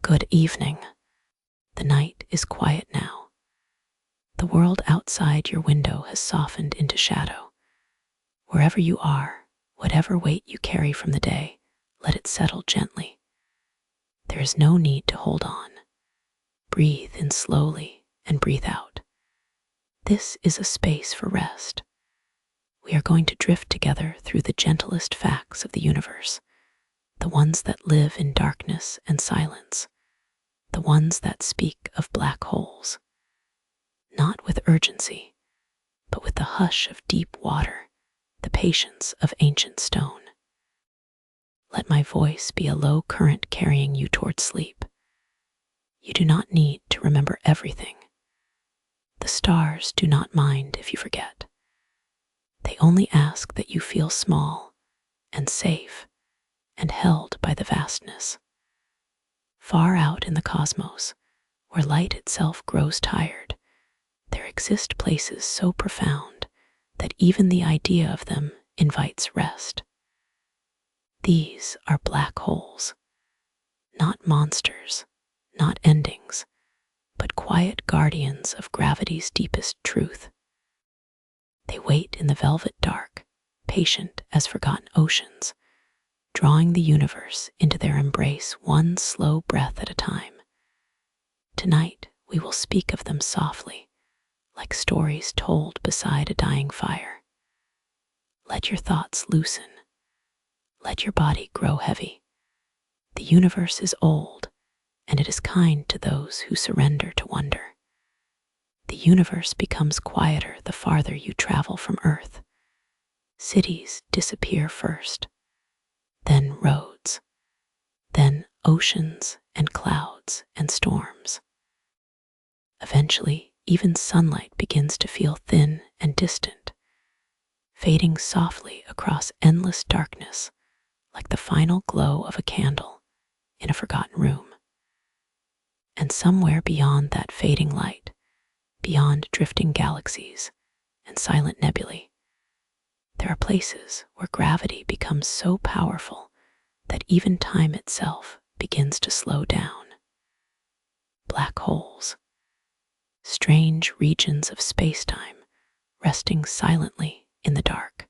Good evening. The night is quiet now. The world outside your window has softened into shadow. Wherever you are, whatever weight you carry from the day, let it settle gently. There is no need to hold on. Breathe in slowly and breathe out. This is a space for rest. We are going to drift together through the gentlest facts of the universe, the ones that live in darkness and silence, the ones that speak of black holes. Not with urgency, but with the hush of deep water, the patience of ancient stone. Let my voice be a low current carrying you toward sleep. You do not need to remember everything. The stars do not mind if you forget. They only ask that you feel small and safe and held by the vastness. Far out in the cosmos, where light itself grows tired, there exist places so profound that even the idea of them invites rest. These are black holes, not monsters, not endings, but quiet guardians of gravity's deepest truth. They wait in the velvet dark, patient as forgotten oceans, drawing the universe into their embrace one slow breath at a time. Tonight, we will speak of them softly, like stories told beside a dying fire. Let your thoughts loosen. Let your body grow heavy. The universe is old, and it is kind to those who surrender to wonder. The universe becomes quieter the farther you travel from Earth. Cities disappear first, then roads, then oceans and clouds and storms. Eventually, even sunlight begins to feel thin and distant, fading softly across endless darkness like the final glow of a candle in a forgotten room. And somewhere beyond that fading light, beyond drifting galaxies and silent nebulae, there are places where gravity becomes so powerful that even time itself begins to slow down. Black holes, strange regions of spacetime resting silently in the dark.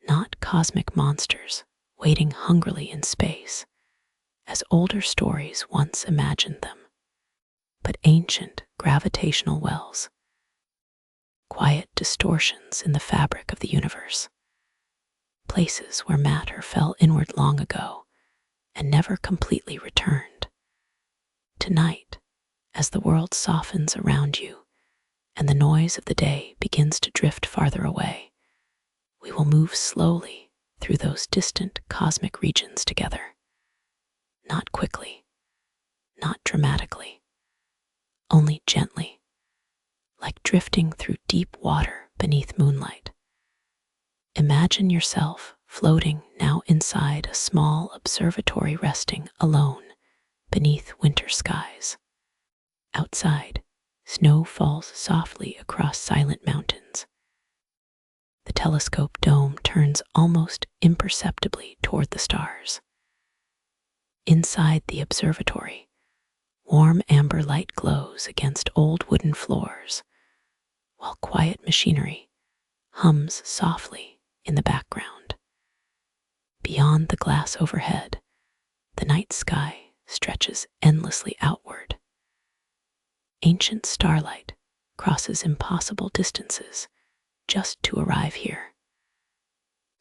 Not cosmic monsters waiting hungrily in space, as older stories once imagined them, but ancient gravitational wells, quiet distortions in the fabric of the universe, places where matter fell inward long ago and never completely returned. Tonight, as the world softens around you and the noise of the day begins to drift farther away, we will move slowly through those distant cosmic regions together. Not quickly, not dramatically, only gently, like drifting through deep water beneath moonlight. Imagine yourself floating now inside a small observatory resting alone beneath winter skies. Outside, snow falls softly across silent mountains. The telescope dome turns almost imperceptibly toward the stars. Inside the observatory, warm amber light glows against old wooden floors, while quiet machinery hums softly in the background. Beyond the glass overhead, the night sky stretches endlessly outward. Ancient starlight crosses impossible distances just to arrive here.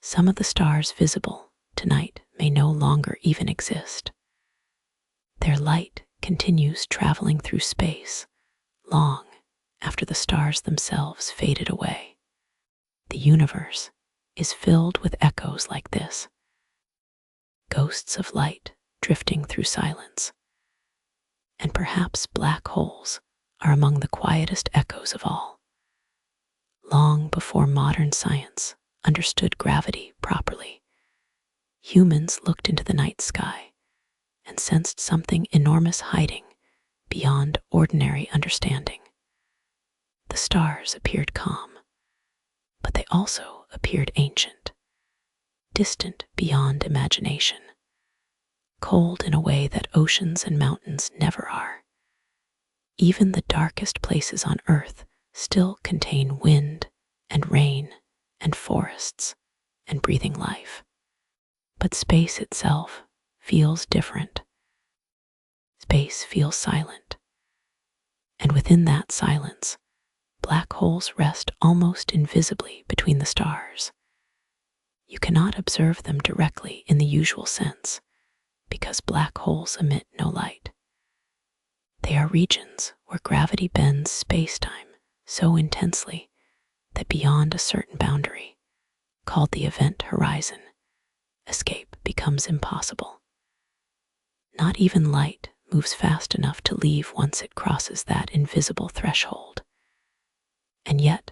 Some of the stars visible tonight may no longer even exist. Their light continues traveling through space long after the stars themselves faded away. The universe is filled with echoes like this, ghosts of light drifting through silence. And perhaps black holes are among the quietest echoes of all. Long before modern science understood gravity properly, humans looked into the night sky and sensed something enormous hiding beyond ordinary understanding. The stars appeared calm, but they also appeared ancient, distant beyond imagination. cold in a way that oceans and mountains never are. Even the darkest places on Earth still contain wind and rain and forests and breathing life. But space itself feels different. Space feels silent. And within that silence, black holes rest almost invisibly between the stars. You cannot observe them directly in the usual sense, because black holes emit no light. They are regions where gravity bends spacetime so intensely that beyond a certain boundary, called the event horizon, escape becomes impossible. Not even light moves fast enough to leave once it crosses that invisible threshold. And yet,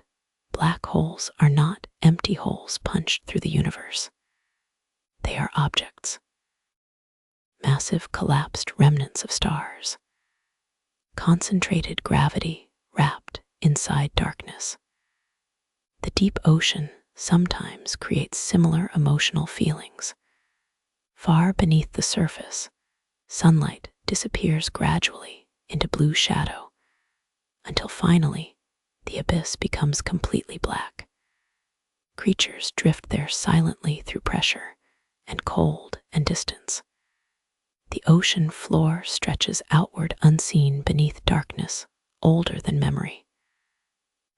black holes are not empty holes punched through the universe. They are objects, massive collapsed remnants of stars, concentrated gravity wrapped inside darkness. The deep ocean sometimes creates similar emotional feelings. Far beneath the surface, sunlight disappears gradually into blue shadow until finally the abyss becomes completely black. Creatures drift there silently through pressure and cold and distance. The ocean floor stretches outward unseen beneath darkness older than memory.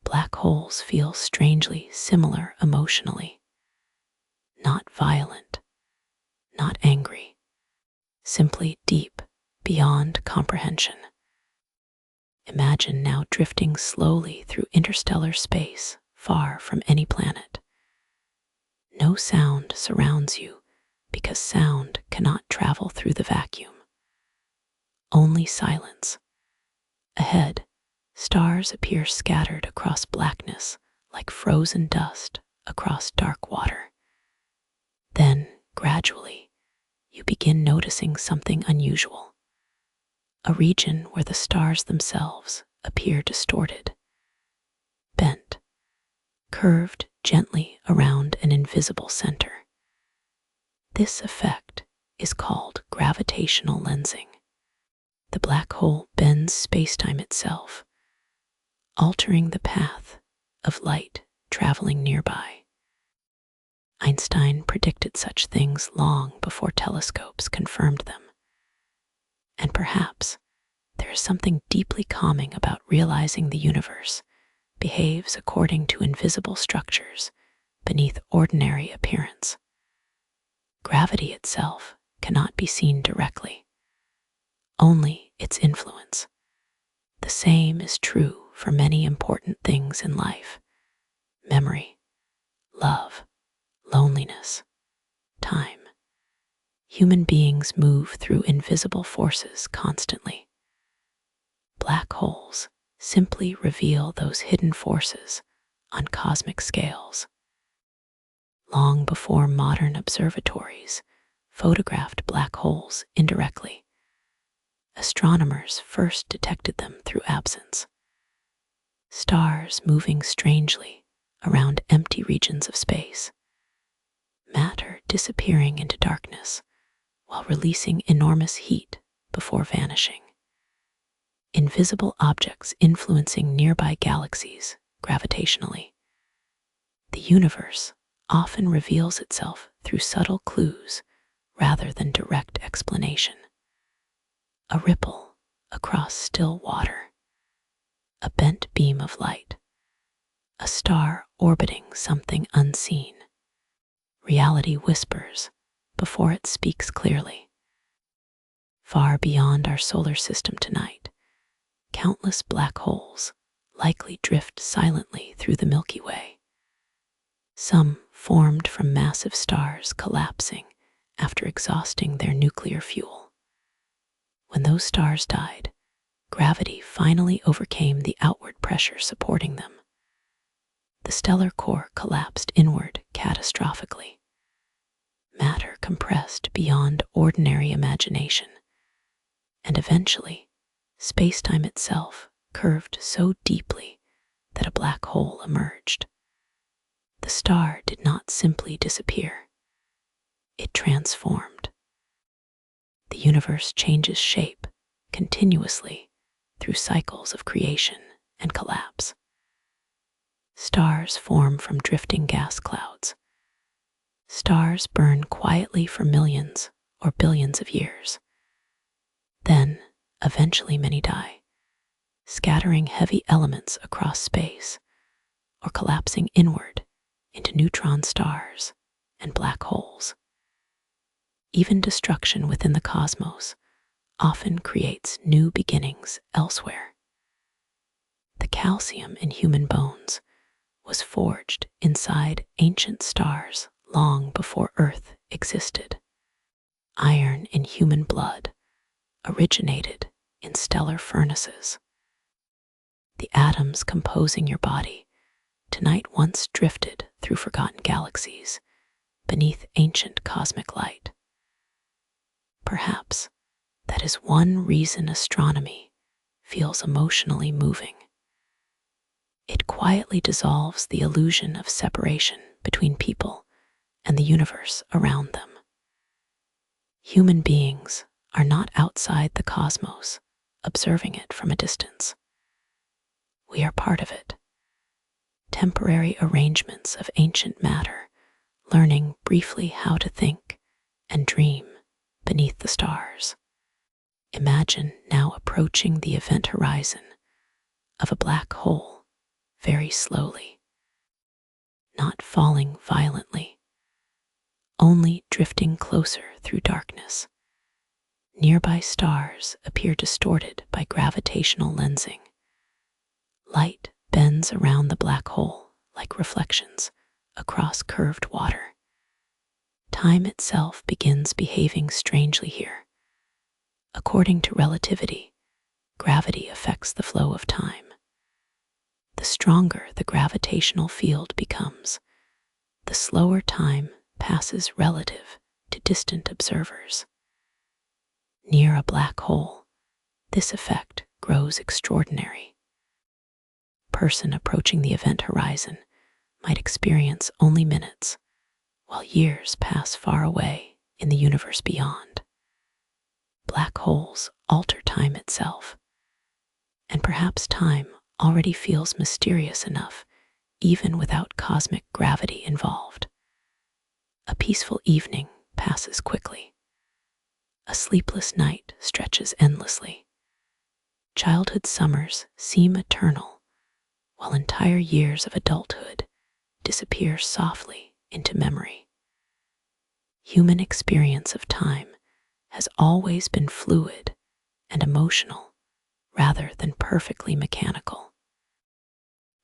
Black holes feel strangely similar emotionally. Not violent, not angry, simply deep beyond comprehension. Imagine now drifting slowly through interstellar space, far from any planet. No sound surrounds you because sound cannot travel through the vacuum. Only silence. Ahead, stars appear scattered across blackness like frozen dust across dark water. Then, gradually, you begin noticing something unusual. A region where the stars themselves appear distorted, bent, curved gently around an invisible center. This effect is called gravitational lensing. The black hole bends spacetime itself, altering the path of light traveling nearby. Einstein predicted such things long before telescopes confirmed them. And perhaps there is something deeply calming about realizing the universe behaves according to invisible structures beneath ordinary appearance. Gravity itself cannot be seen directly, only its influence. The same is true for many important things in life: memory, love, loneliness, time. Human beings move through invisible forces constantly. Black holes simply reveal those hidden forces on cosmic scales. Long before modern observatories photographed black holes indirectly, astronomers first detected them through absence. Stars moving strangely around empty regions of space, matter disappearing into darkness while releasing enormous heat before vanishing. Invisible objects influencing nearby galaxies gravitationally. The universe often reveals itself through subtle clues rather than direct explanation. A ripple across still water, a bent beam of light, a star orbiting something unseen. Reality whispers before it speaks clearly. Far beyond our solar system tonight, countless black holes likely drift silently through the Milky Way. Some formed from massive stars collapsing after exhausting their nuclear fuel. When those stars died, gravity finally overcame the outward pressure supporting them. The stellar core collapsed inward catastrophically. Matter compressed beyond ordinary imagination, and eventually, spacetime itself curved so deeply that a black hole emerged. The star did not simply disappear. It transformed. The universe changes shape continuously through cycles of creation and collapse. Stars form from drifting gas clouds. Stars burn quietly for millions or billions of years. Then, eventually many die, scattering heavy elements across space or collapsing inward into neutron stars and black holes. Even destruction within the cosmos often creates new beginnings elsewhere. The calcium in human bones was forged inside ancient stars long before Earth existed. Iron in human blood originated in stellar furnaces. The atoms composing your body tonight once drifted through forgotten galaxies beneath ancient cosmic light. Perhaps that is one reason astronomy feels emotionally moving. It quietly dissolves the illusion of separation between people and the universe around them. Human beings are not outside the cosmos, observing it from a distance. We are part of it. Temporary arrangements of ancient matter, learning briefly how to think and dream beneath the stars. Imagine now approaching the event horizon of a black hole very slowly, not falling violently, only drifting closer through darkness. Nearby stars appear distorted by gravitational lensing. Light bends around the black hole like reflections across curved water. Time itself begins behaving strangely here. According to relativity, gravity affects the flow of time. The stronger the gravitational field becomes, the slower time passes relative to distant observers. Near a black hole, this effect grows extraordinary. A person approaching the event horizon might experience only minutes, while years pass far away in the universe beyond. Black holes alter time itself, and perhaps time already feels mysterious enough even without cosmic gravity involved. A peaceful evening passes quickly. A sleepless night stretches endlessly. Childhood summers seem eternal, while entire years of adulthood disappear softly into memory. Human experience of time has always been fluid and emotional rather than perfectly mechanical.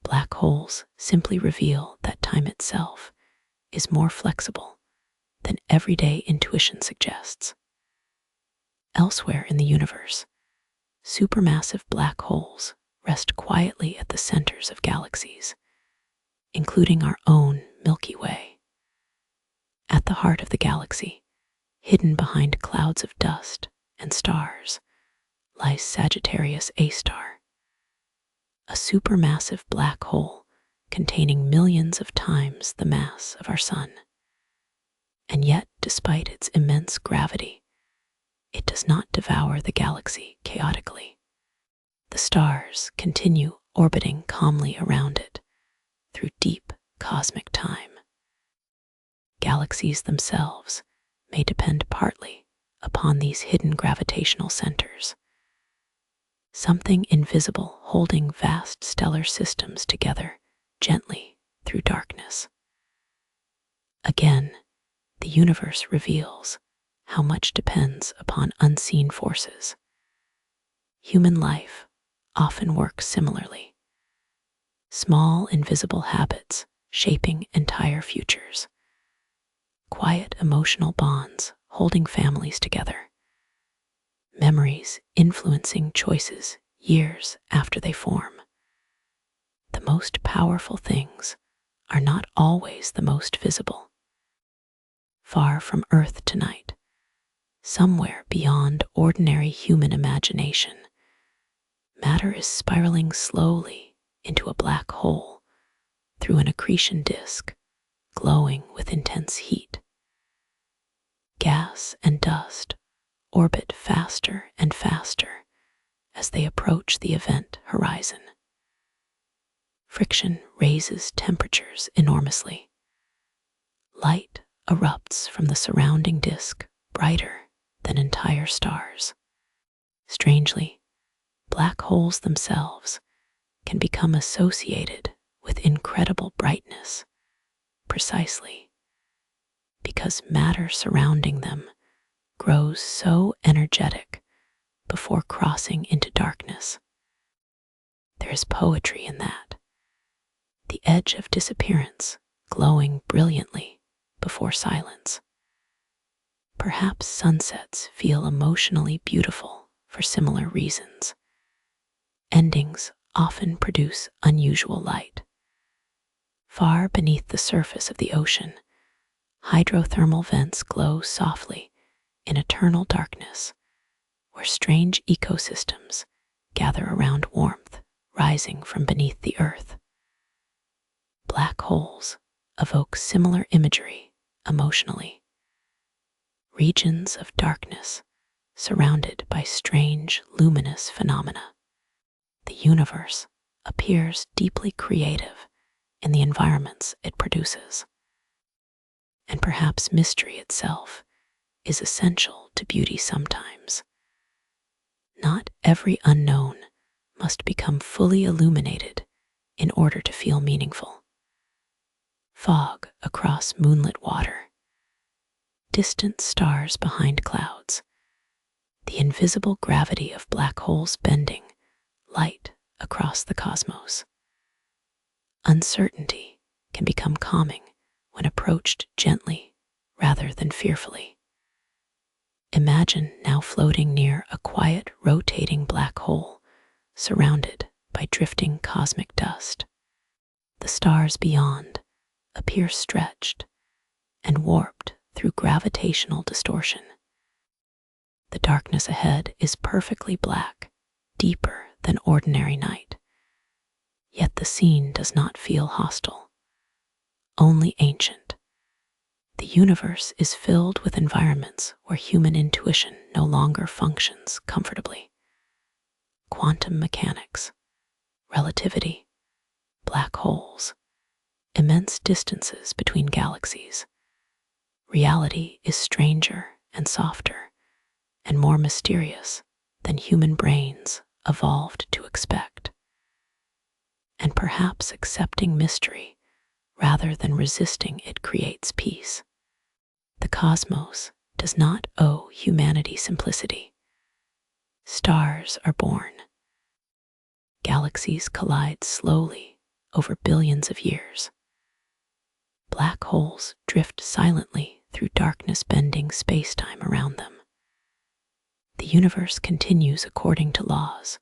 Black holes simply reveal that time itself is more flexible than everyday intuition suggests. Elsewhere in the universe, supermassive black holes rest quietly at the centers of galaxies, including our own Milky Way. At the heart of the galaxy, hidden behind clouds of dust and stars, lies Sagittarius A star, a supermassive black hole containing millions of times the mass of our sun. And yet, despite its immense gravity, it does not devour the galaxy chaotically. The stars continue orbiting calmly around it through deep cosmic time. Galaxies themselves may depend partly upon these hidden gravitational centers, something invisible holding vast stellar systems together gently through darkness. Again, the universe reveals how much depends upon unseen forces. Human life often works similarly. Small invisible habits shaping entire futures. Quiet emotional bonds holding families together. Memories influencing choices years after they form. The most powerful things are not always the most visible. Far from Earth tonight, somewhere beyond ordinary human imagination, matter is spiraling slowly into a black hole through an accretion disk glowing with intense heat. Gas and dust, orbit faster and faster as they approach the event horizon. Friction raises temperatures enormously. Light erupts from the surrounding disk brighter than entire stars. Strangely, black holes themselves can become associated with incredible brightness, precisely because matter surrounding them grows so energetic before crossing into darkness. There is poetry in that. The edge of disappearance glowing brilliantly before silence. Perhaps sunsets feel emotionally beautiful for similar reasons. Endings often produce unusual light. Far beneath the surface of the ocean, hydrothermal vents glow softly in eternal darkness, where strange ecosystems gather around warmth rising from beneath the earth. Black holes evoke similar imagery emotionally. Regions of darkness surrounded by strange luminous phenomena. The universe appears deeply creative in the environments it produces. And perhaps mystery itself is essential to beauty sometimes. Not every unknown must become fully illuminated in order to feel meaningful. Fog across moonlit water, distant stars behind clouds, the invisible gravity of black holes bending light across the cosmos. Uncertainty can become calming when approached gently rather than fearfully. Imagine now floating near a quiet, rotating black hole surrounded by drifting cosmic dust. The stars beyond appear stretched and warped through gravitational distortion. The darkness ahead is perfectly black, deeper than ordinary night. Yet the scene does not feel hostile, only ancient. The universe is filled with environments where human intuition no longer functions comfortably. Quantum mechanics, relativity, black holes, immense distances between galaxies. Reality is stranger and softer and more mysterious than human brains evolved to expect. And perhaps accepting mystery rather than resisting it creates peace. The cosmos does not owe humanity simplicity. Stars are born. Galaxies collide slowly over billions of years. Black holes drift silently through darkness-bending spacetime around them. The universe continues according to laws,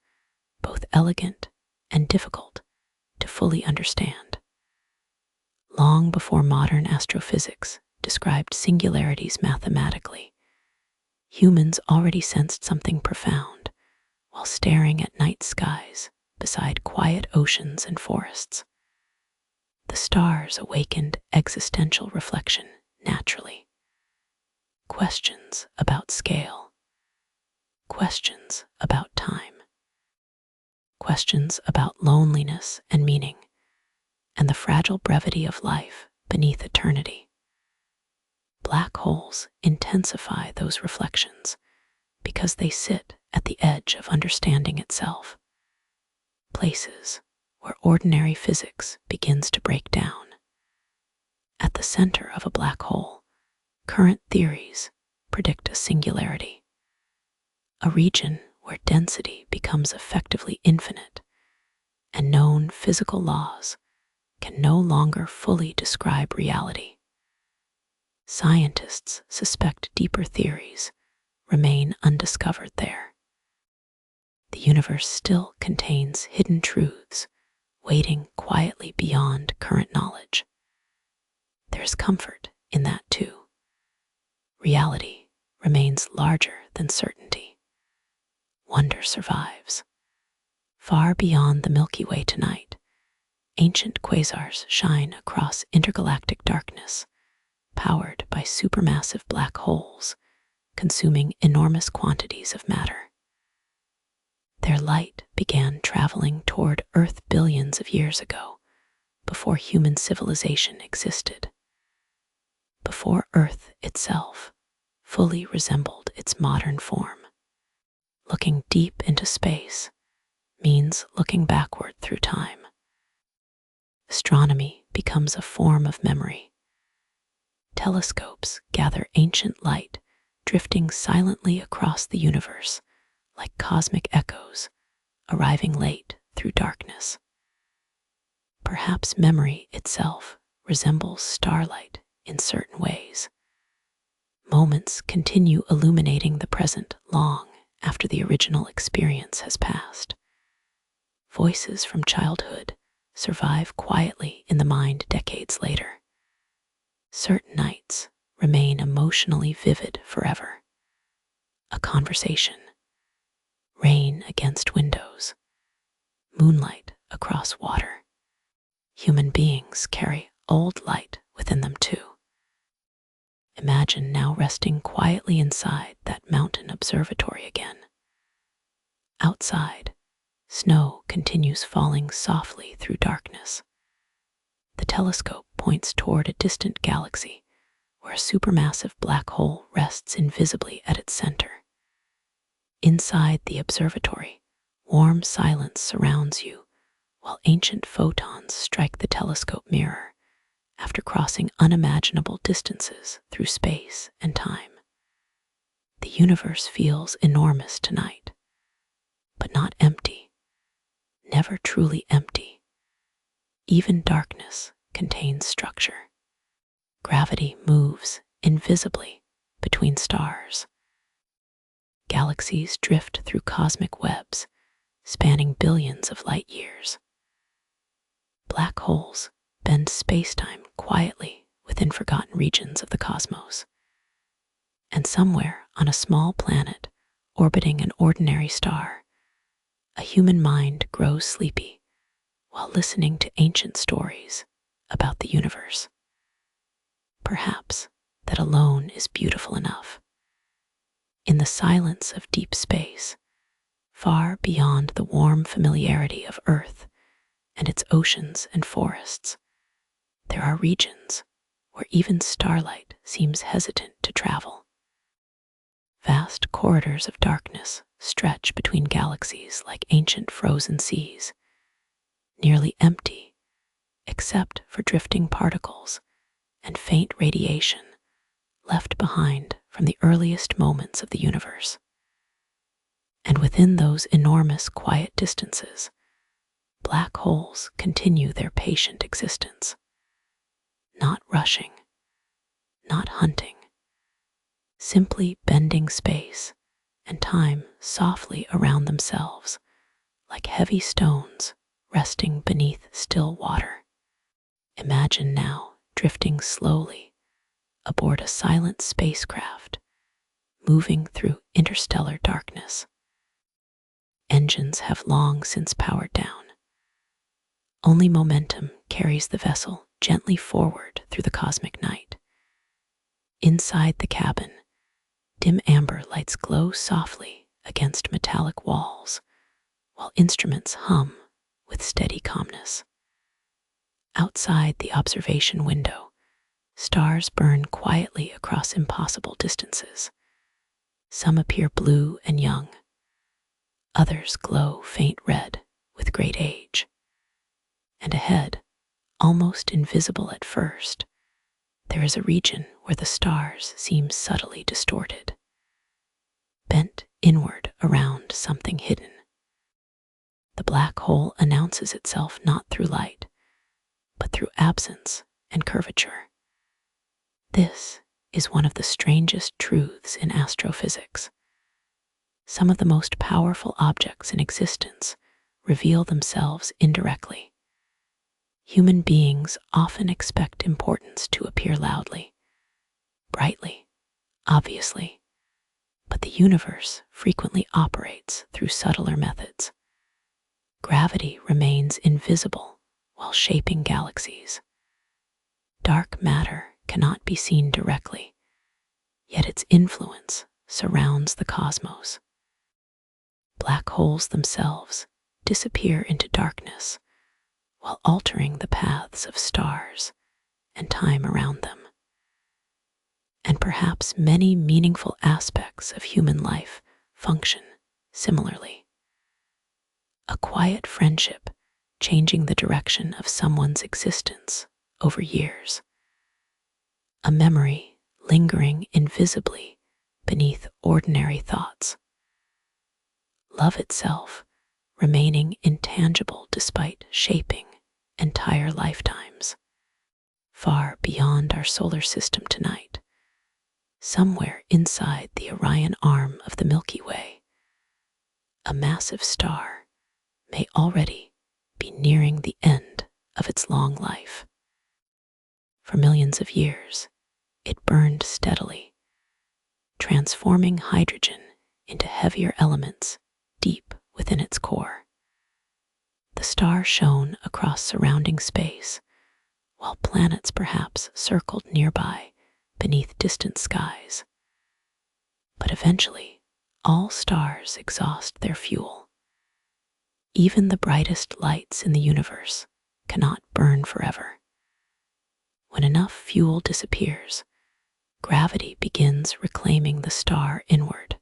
both elegant and difficult to fully understand. Long before modern astrophysics described singularities mathematically, humans already sensed something profound while staring at night skies beside quiet oceans and forests. The stars awakened existential reflection naturally. Questions about scale, questions about time, questions about loneliness and meaning, and the fragile brevity of life beneath eternity. Black holes intensify those reflections because they sit at the edge of understanding itself, places where ordinary physics begins to break down. At the center of a black hole, current theories predict a singularity, a region where density becomes effectively infinite, and known physical laws can no longer fully describe reality. Scientists suspect deeper theories remain undiscovered there. The universe still contains hidden truths waiting quietly beyond current knowledge. There's comfort in that too. Reality remains larger than certainty. Wonder survives. Far beyond the Milky Way tonight, ancient quasars shine across intergalactic darkness, powered by supermassive black holes consuming enormous quantities of matter. Their light began traveling toward Earth billions of years ago, before human civilization existed, before Earth itself fully resembled its modern form. Looking deep into space means looking backward through time. Astronomy becomes a form of memory. Telescopes gather ancient light, drifting silently across the universe like cosmic echoes, arriving late through darkness. Perhaps memory itself resembles starlight in certain ways. Moments continue illuminating the present long after the original experience has passed. Voices from childhood survive quietly in the mind decades later. Certain nights remain emotionally vivid forever. A conversation, rain against windows, moonlight across water. Human beings carry old light within them too. Imagine now resting quietly inside that mountain observatory again. Outside, snow continues falling softly through darkness. The telescope points toward a distant galaxy where a supermassive black hole rests invisibly at its center. Inside the observatory, warm silence surrounds you while ancient photons strike the telescope mirror after crossing unimaginable distances through space and time. The universe feels enormous tonight, but not empty, never truly empty. Even darkness contains structure. Gravity moves invisibly between stars. Galaxies drift through cosmic webs, spanning billions of light years. Black holes bend spacetime quietly within forgotten regions of the cosmos. And somewhere on a small planet orbiting an ordinary star, a human mind grows sleepy while listening to ancient stories about the universe. Perhaps that alone is beautiful enough. In the silence of deep space, far beyond the warm familiarity of Earth and its oceans and forests, there are regions where even starlight seems hesitant to travel. Vast corridors of darkness stretch between galaxies like ancient frozen seas, nearly empty except for drifting particles and faint radiation left behind from the earliest moments of the universe. And within those enormous quiet distances, black holes continue their patient existence, not rushing, not hunting, simply bending space and time softly around themselves like heavy stones resting beneath still water. Imagine now drifting slowly aboard a silent spacecraft, moving through interstellar darkness. Engines have long since powered down. Only momentum carries the vessel gently forward through the cosmic night. Inside the cabin, dim amber lights glow softly against metallic walls, while instruments hum with steady calmness. Outside the observation window, stars burn quietly across impossible distances. Some appear blue and young. Others glow faint red with great age. And ahead, almost invisible at first, there is a region where the stars seem subtly distorted, bent inward around something hidden. The black hole announces itself not through light, but through absence and curvature. This is one of the strangest truths in astrophysics. Some of the most powerful objects in existence reveal themselves indirectly. Human beings often expect importance to appear loudly, brightly, obviously, but the universe frequently operates through subtler methods. Gravity remains invisible while shaping galaxies. Dark matter cannot be seen directly, yet its influence surrounds the cosmos. Black holes themselves disappear into darkness while altering the paths of stars and time around them. And perhaps many meaningful aspects of human life function similarly. A quiet friendship changing the direction of someone's existence over years. A memory lingering invisibly beneath ordinary thoughts. Love itself remaining intangible despite shaping entire lifetimes. Far beyond our solar system tonight, somewhere inside the Orion arm of the Milky Way, a massive star may already be nearing the end of its long life. For millions of years, it burned steadily, transforming hydrogen into heavier elements deep within its core. The star shone across surrounding space, while planets perhaps circled nearby beneath distant skies. But eventually, all stars exhaust their fuel. Even the brightest lights in the universe cannot burn forever. When enough fuel disappears, gravity begins reclaiming the star inward.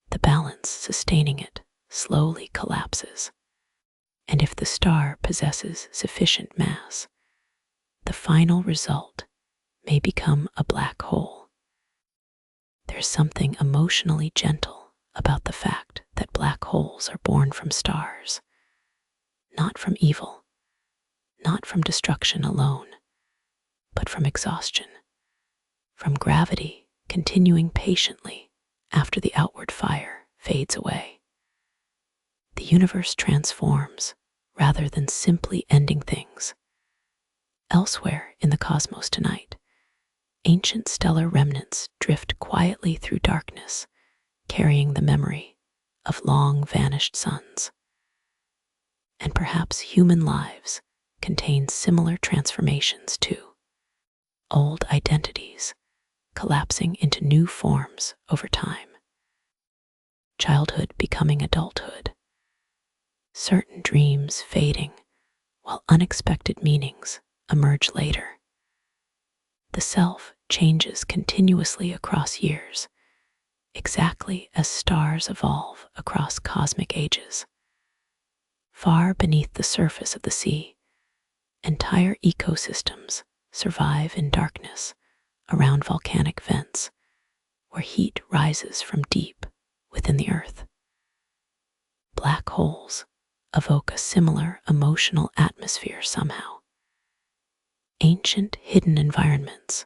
The balance sustaining it slowly collapses. And if the star possesses sufficient mass, the final result may become a black hole. There's something emotionally gentle about the fact that black holes are born from stars, not from evil, not from destruction alone, but from exhaustion, from gravity continuing patiently after the outward fire fades away. The universe transforms rather than simply ending things. Elsewhere in the cosmos tonight, ancient stellar remnants drift quietly through darkness, carrying the memory of long-vanished suns. And perhaps human lives contain similar transformations too. Old identities collapsing into new forms over time. Childhood becoming adulthood. Certain dreams fading while unexpected meanings emerge later. The self changes continuously across years, exactly as stars evolve across cosmic ages. Far beneath the surface of the sea, entire ecosystems survive in darkness around volcanic vents, where heat rises from deep within the earth. Black holes evoke a similar emotional atmosphere somehow. Ancient hidden environments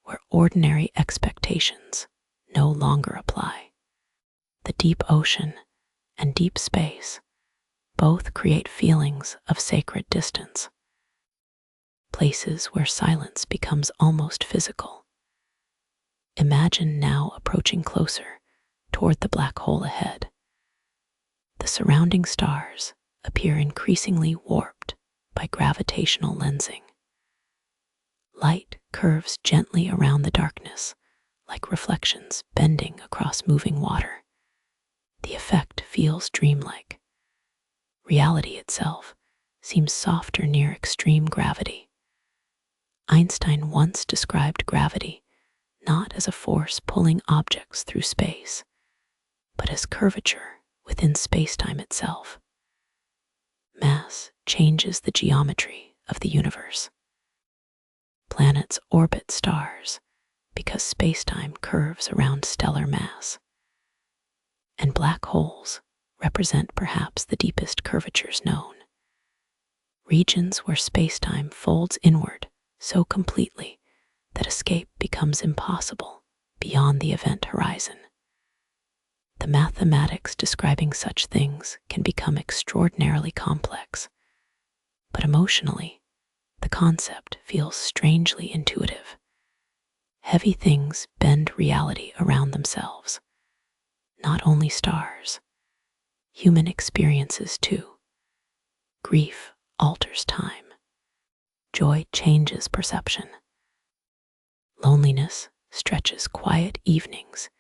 where ordinary expectations no longer apply. The deep ocean and deep space both create feelings of sacred distance. Places where silence becomes almost physical. Imagine now approaching closer toward the black hole ahead. The surrounding stars appear increasingly warped by gravitational lensing. Light curves gently around the darkness, like reflections bending across moving water. The effect feels dreamlike. Reality itself seems softer near extreme gravity. Einstein once described gravity not as a force pulling objects through space, but as curvature within spacetime itself. Mass changes the geometry of the universe. Planets orbit stars because spacetime curves around stellar mass. And black holes represent perhaps the deepest curvatures known. Regions where spacetime folds inward so completely that escape becomes impossible beyond the event horizon. The mathematics describing such things can become extraordinarily complex, but emotionally, the concept feels strangely intuitive. Heavy things bend reality around themselves. Not only stars, human experiences too. Grief alters time. Joy changes perception. Loneliness stretches quiet evenings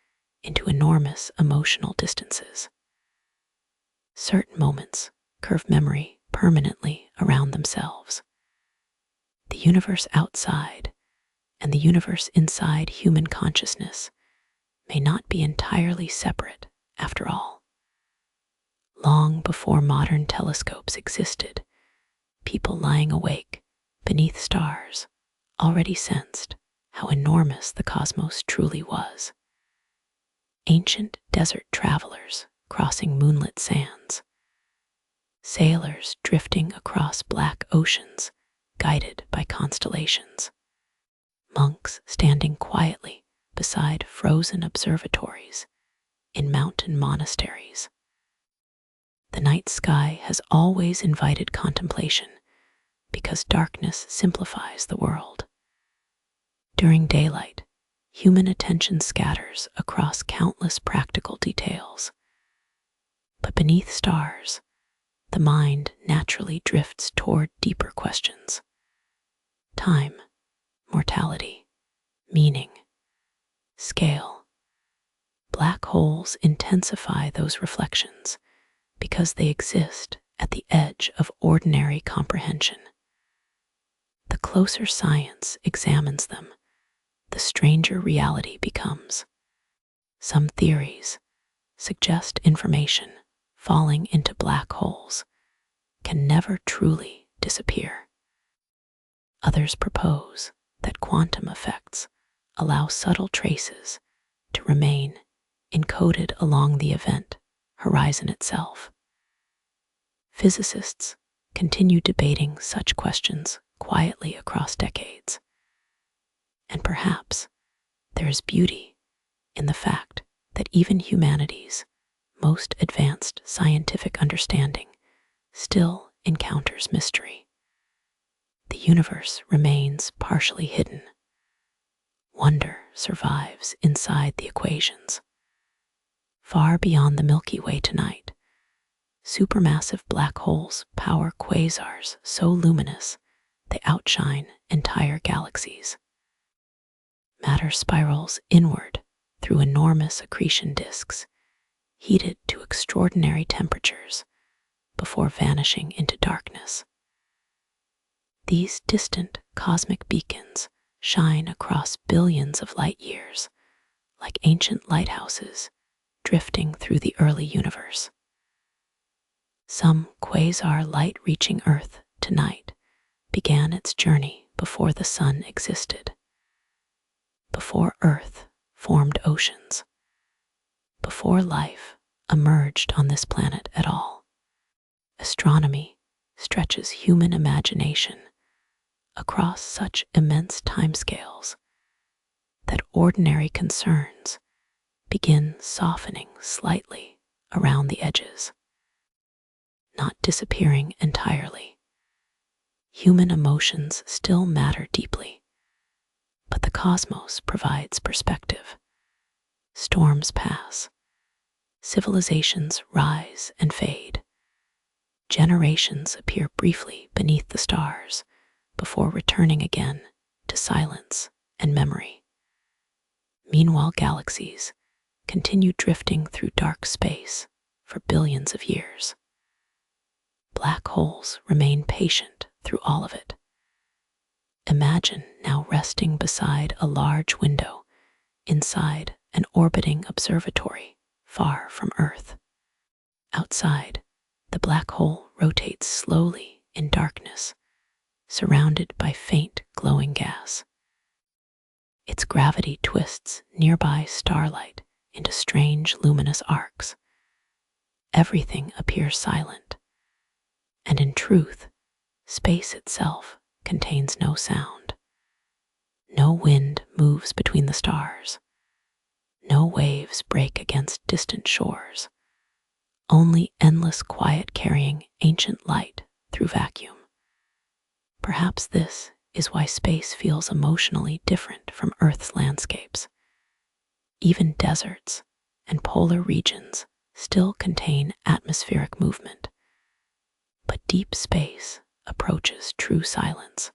into enormous emotional distances. Certain moments curve memory permanently around themselves. The universe outside and the universe inside human consciousness may not be entirely separate after all. Long before modern telescopes existed, people lying awake beneath stars already sensed how enormous the cosmos truly was. Ancient desert travelers crossing moonlit sands, sailors drifting across black oceans guided by constellations, monks standing quietly beside frozen observatories in mountain monasteries. The night sky has always invited contemplation because darkness simplifies the world. During daylight, human attention scatters across countless practical details. But beneath stars, the mind naturally drifts toward deeper questions. Time, mortality, meaning, scale. Black holes intensify those reflections because they exist at the edge of ordinary comprehension. The closer science examines them, the stranger reality becomes. Some theories suggest information falling into black holes can never truly disappear. Others propose that quantum effects allow subtle traces to remain encoded along the event horizon itself. Physicists continue debating such questions quietly across decades. And perhaps there is beauty in the fact that even humanity's most advanced scientific understanding still encounters mystery. The universe remains partially hidden. Wonder survives inside the equations. Far beyond the Milky Way tonight, supermassive black holes power quasars so luminous they outshine entire galaxies. Matter spirals inward through enormous accretion disks, heated to extraordinary temperatures before vanishing into darkness. These distant cosmic beacons shine across billions of light years, like ancient lighthouses drifting through the early universe. Some quasar light reaching Earth tonight began its journey before the sun existed, before Earth formed oceans, before life emerged on this planet at all. Astronomy stretches human imagination across such immense timescales that ordinary concerns begin softening slightly around the edges, not disappearing entirely. Human emotions still matter deeply, but the cosmos provides perspective. Storms pass, civilizations rise and fade. Generations appear briefly beneath the stars before returning again to silence and memory. Meanwhile, galaxies continue drifting through dark space for billions of years. Black holes remain patient through all of it. Imagine now resting beside a large window inside an orbiting observatory far from Earth. Outside, the black hole rotates slowly in darkness, surrounded by faint glowing gas. Its gravity twists nearby starlight into strange luminous arcs. Everything appears silent, and in truth, space itself contains no sound. No wind moves between the stars. No waves break against distant shores. Only endless quiet carrying ancient light through vacuum. Perhaps this is why space feels emotionally different from Earth's landscapes. Even deserts and polar regions still contain atmospheric movement, but deep space approaches true silence,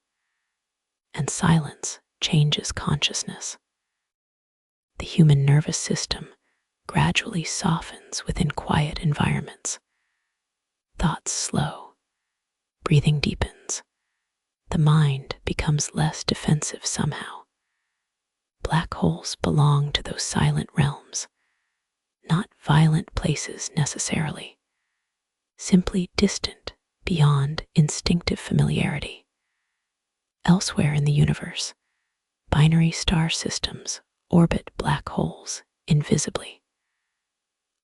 and silence changes consciousness. The human nervous system gradually softens within quiet environments. Thoughts slow, breathing deepens. The mind becomes less defensive somehow. Black holes belong to those silent realms, not violent places necessarily, simply distant beyond instinctive familiarity. Elsewhere in the universe, binary star systems orbit black holes invisibly.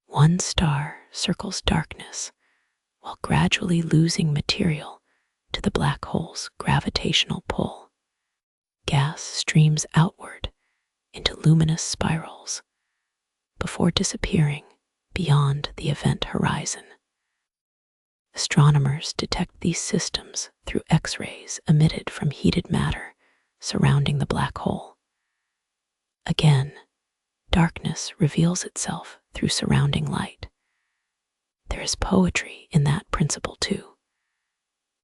One star circles darkness while gradually losing material to the black hole's gravitational pull. Gas streams outward into luminous spirals before disappearing beyond the event horizon. Astronomers detect these systems through X-rays emitted from heated matter surrounding the black hole. Again, darkness reveals itself through surrounding light. There is poetry in that principle too.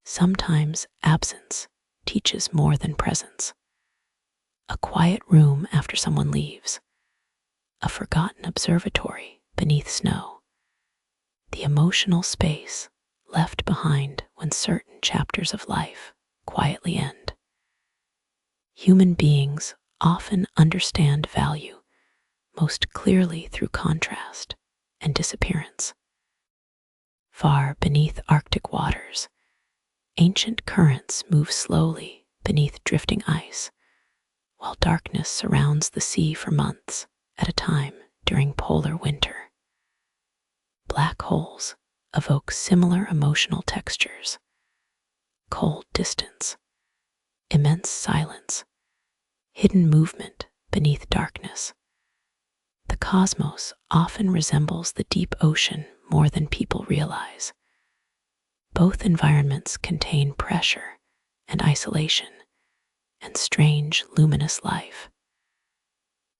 Sometimes absence teaches more than presence. A quiet room after someone leaves, a forgotten observatory beneath snow, the emotional space left behind when certain chapters of life quietly end. Human beings often understand value most clearly through contrast and disappearance. Far beneath Arctic waters, ancient currents move slowly beneath drifting ice, while darkness surrounds the sea for months at a time during polar winter. Black holes evoke similar emotional textures: cold distance, immense silence, hidden movement beneath darkness. The cosmos often resembles the deep ocean more than people realize. Both environments contain pressure and isolation and strange luminous life.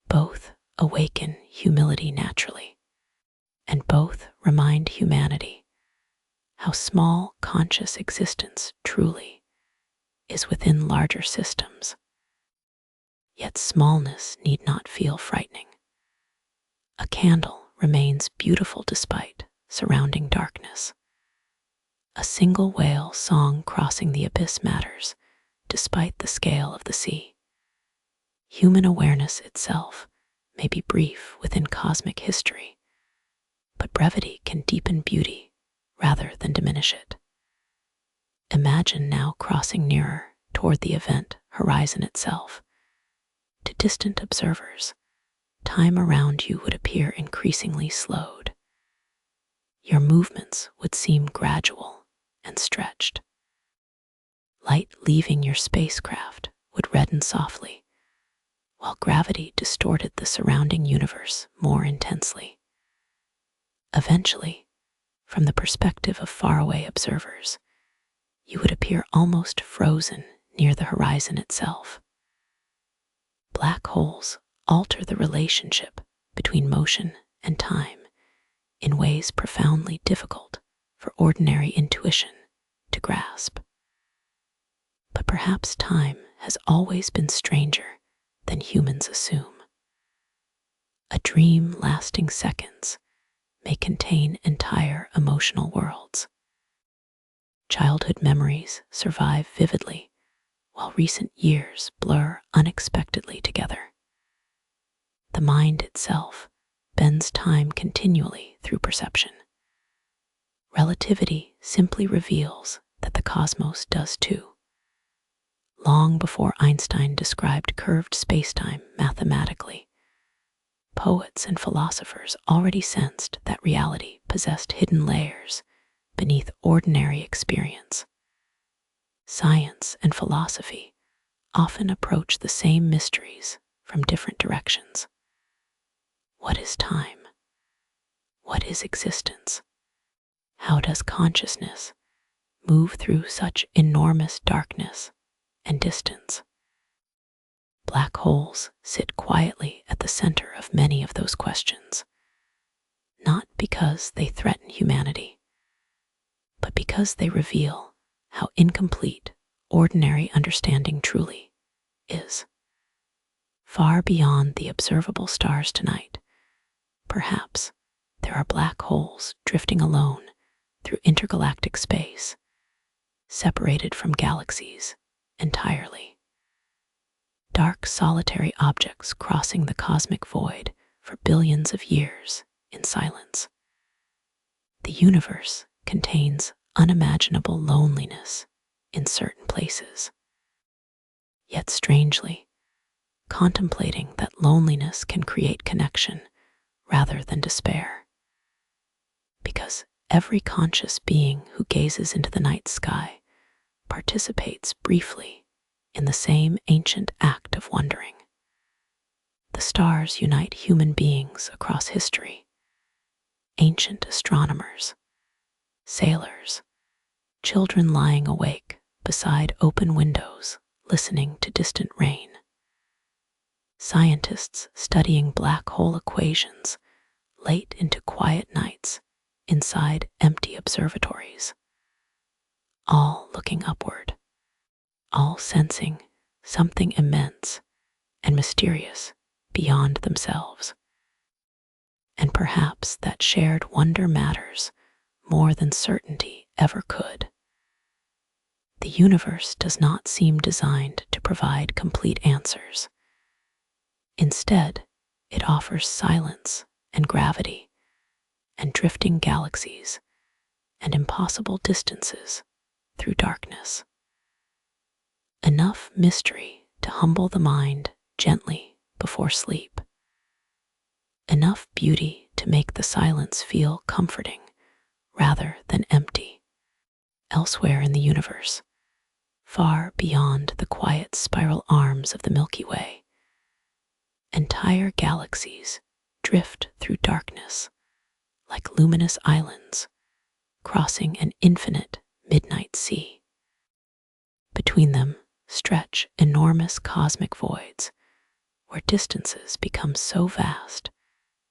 Both awaken humility naturally, and both remind humanity how small conscious existence truly is within larger systems. Yet smallness need not feel frightening. A candle remains beautiful despite surrounding darkness. A single whale song crossing the abyss matters despite the scale of the sea. Human awareness itself may be brief within cosmic history, but brevity can deepen beauty rather than diminish it. Imagine now crossing nearer toward the event horizon itself. To distant observers, time around you would appear increasingly slowed. Your movements would seem gradual and stretched. Light leaving your spacecraft would redden softly, while gravity distorted the surrounding universe more intensely. Eventually, from the perspective of faraway observers, you would appear almost frozen near the horizon itself. Black holes alter the relationship between motion and time in ways profoundly difficult for ordinary intuition to grasp. But perhaps time has always been stranger than humans assume. A dream lasting seconds may contain entire emotional worlds. Childhood memories survive vividly, while recent years blur unexpectedly together. The mind itself bends time continually through perception. Relativity simply reveals that the cosmos does too. Long before Einstein described curved spacetime mathematically, poets and philosophers already sensed that reality possessed hidden layers beneath ordinary experience. Science and philosophy often approach the same mysteries from different directions. What is time? What is existence? How does consciousness move through such enormous darkness and distance? Black holes sit quietly at the center of many of those questions, not because they threaten humanity, but because they reveal how incomplete ordinary understanding truly is. Far beyond the observable stars tonight, Perhaps there are black holes drifting alone through intergalactic space, separated from galaxies entirely. Dark, solitary objects crossing the cosmic void for billions of years in silence. The universe contains unimaginable loneliness in certain places. Yet strangely, contemplating that loneliness can create connection rather than despair. Because every conscious being who gazes into the night sky participates briefly in the same ancient act of wondering. The stars unite human beings across history, ancient astronomers, sailors, children lying awake beside open windows listening to distant rain, scientists studying black hole equations late into quiet nights inside empty observatories, all looking upward, all sensing something immense and mysterious beyond themselves. And perhaps that shared wonder matters more than certainty ever could. The universe does not seem designed to provide complete answers. Instead, it offers silence and gravity and drifting galaxies and impossible distances through darkness. Enough mystery to humble the mind gently before sleep. Enough beauty to make the silence feel comforting rather than empty. Elsewhere in the universe, far beyond the quiet spiral arms of the Milky Way, entire galaxies drift through darkness like luminous islands crossing an infinite midnight sea. Between them stretch enormous cosmic voids where distances become so vast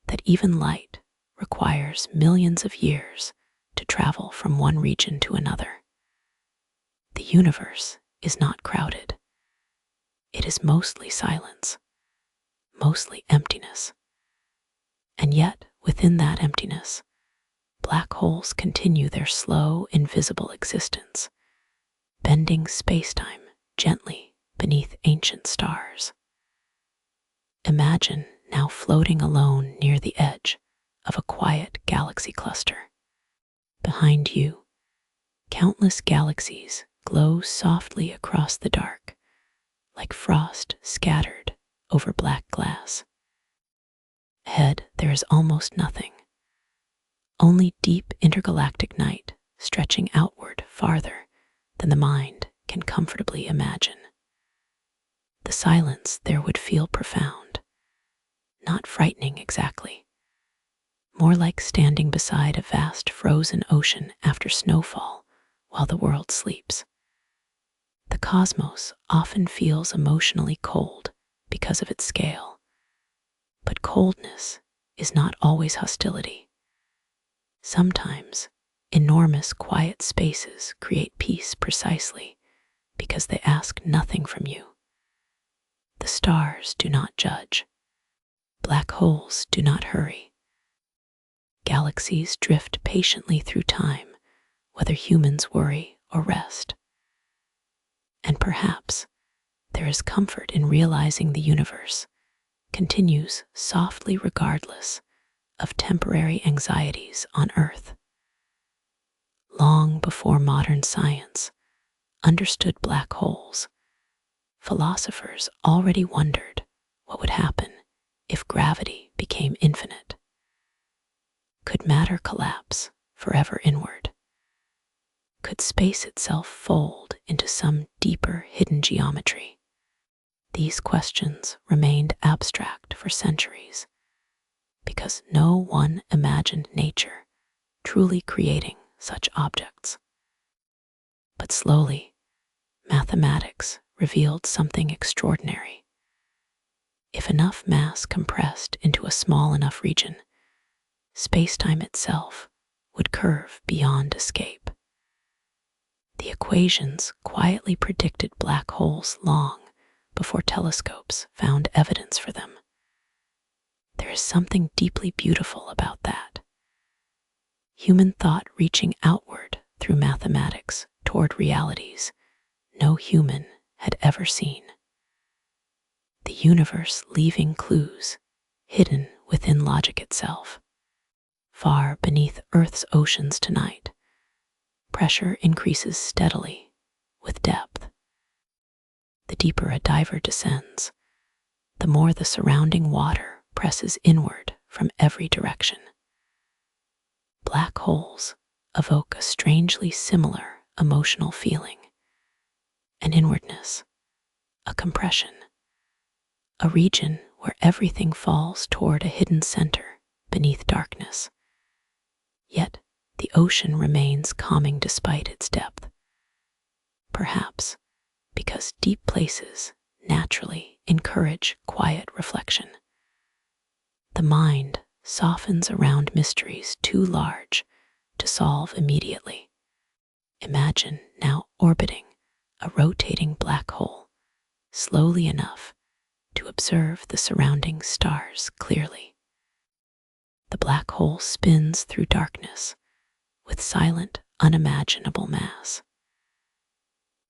that even light requires millions of years to travel from one region to another. The universe is not crowded. It is mostly silence, mostly emptiness. And yet, within that emptiness, black holes continue their slow, invisible existence, bending spacetime gently beneath ancient stars. Imagine now floating alone near the edge of a quiet galaxy cluster. Behind you, countless galaxies glow softly across the dark, like frost scattered over black glass. Ahead, there is almost nothing, only deep intergalactic night stretching outward farther than the mind can comfortably imagine. The silence there would feel profound, not frightening exactly, more like standing beside a vast frozen ocean after snowfall while the world sleeps. The cosmos often feels emotionally cold because of its scale, but coldness is not always hostility. Sometimes, enormous quiet spaces create peace precisely because they ask nothing from you. The stars do not judge. Black holes do not hurry. Galaxies drift patiently through time, whether humans worry or rest. And perhaps there is comfort in realizing the universe continues softly regardless of temporary anxieties on Earth. Long before modern science understood black holes, philosophers already wondered what would happen if gravity became infinite. Could matter collapse forever inward? Could space itself fold into some deeper hidden geometry? These questions remained abstract for centuries because no one imagined nature truly creating such objects. But slowly, mathematics revealed something extraordinary. If enough mass compressed into a small enough region, spacetime itself would curve beyond escape. The equations quietly predicted black holes long before telescopes found evidence for them. there is something deeply beautiful about that. Human thought reaching outward through mathematics toward realities no human had ever seen. The universe leaving clues hidden within logic itself. Far beneath Earth's oceans tonight, pressure increases steadily with depth. The deeper a diver descends, the more the surrounding water presses inward from every direction. Black holes evoke a strangely similar emotional feeling, an inwardness, a compression, a region where everything falls toward a hidden center beneath darkness. Yet the ocean remains calming despite its depth. Perhaps because deep places naturally encourage quiet reflection. The mind softens around mysteries too large to solve immediately. Imagine now orbiting a rotating black hole slowly enough to observe the surrounding stars clearly. The black hole spins through darkness with silent, unimaginable mass.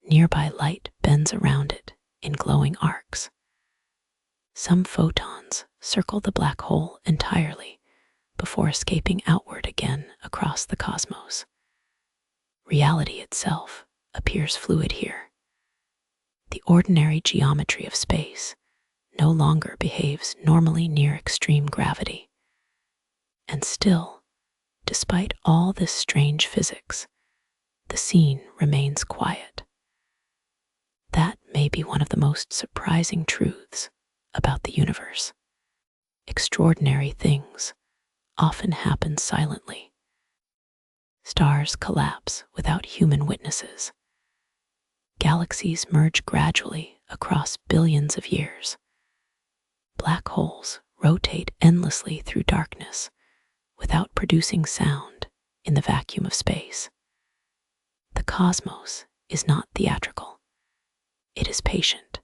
Nearby light bends around it in glowing arcs. Some photons circle the black hole entirely before escaping outward again across the cosmos. Reality itself appears fluid here. The ordinary geometry of space no longer behaves normally near extreme gravity. And still, despite all this strange physics, the scene remains quiet. That may be one of the most surprising truths about the universe. Extraordinary things often happen silently. Stars collapse without human witnesses. Galaxies merge gradually across billions of years. Black holes rotate endlessly through darkness without producing sound in the vacuum of space. The cosmos is not theatrical. It is patient.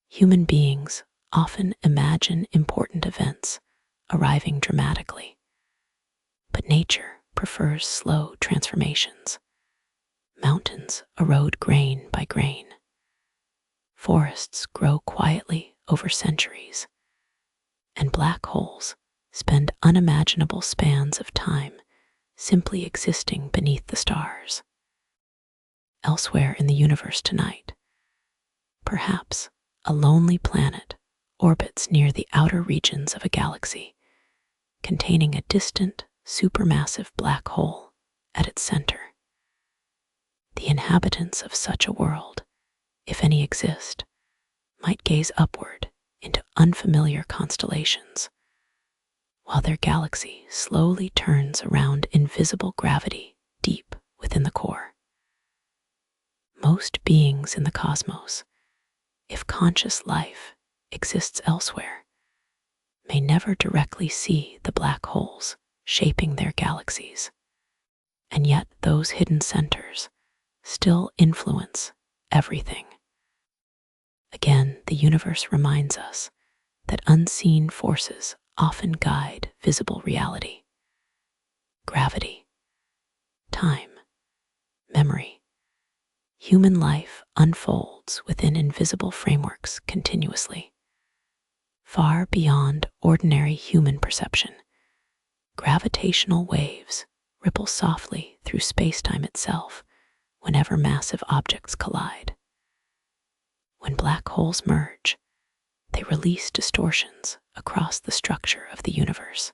Human beings often imagine important events arriving dramatically, but nature prefers slow transformations. Mountains erode grain by grain. Forests grow quietly over centuries, and black holes spend unimaginable spans of time simply existing beneath the stars. Elsewhere in the universe tonight, perhaps a lonely planet orbits near the outer regions of a galaxy, containing a distant, supermassive black hole at its center. The inhabitants of such a world, if any exist, might gaze upward into unfamiliar constellations, while their galaxy slowly turns around invisible gravity deep within the core. Most beings in the cosmos, if conscious life exists elsewhere, may never directly see the black holes shaping their galaxies. And yet those hidden centers still influence everything. Again, the universe reminds us that unseen forces often guide visible reality. Gravity, time, memory. Human life unfolds within invisible frameworks continuously. Far beyond ordinary human perception, gravitational waves ripple softly through spacetime itself whenever massive objects collide. When black holes merge, they release distortions across the structure of the universe.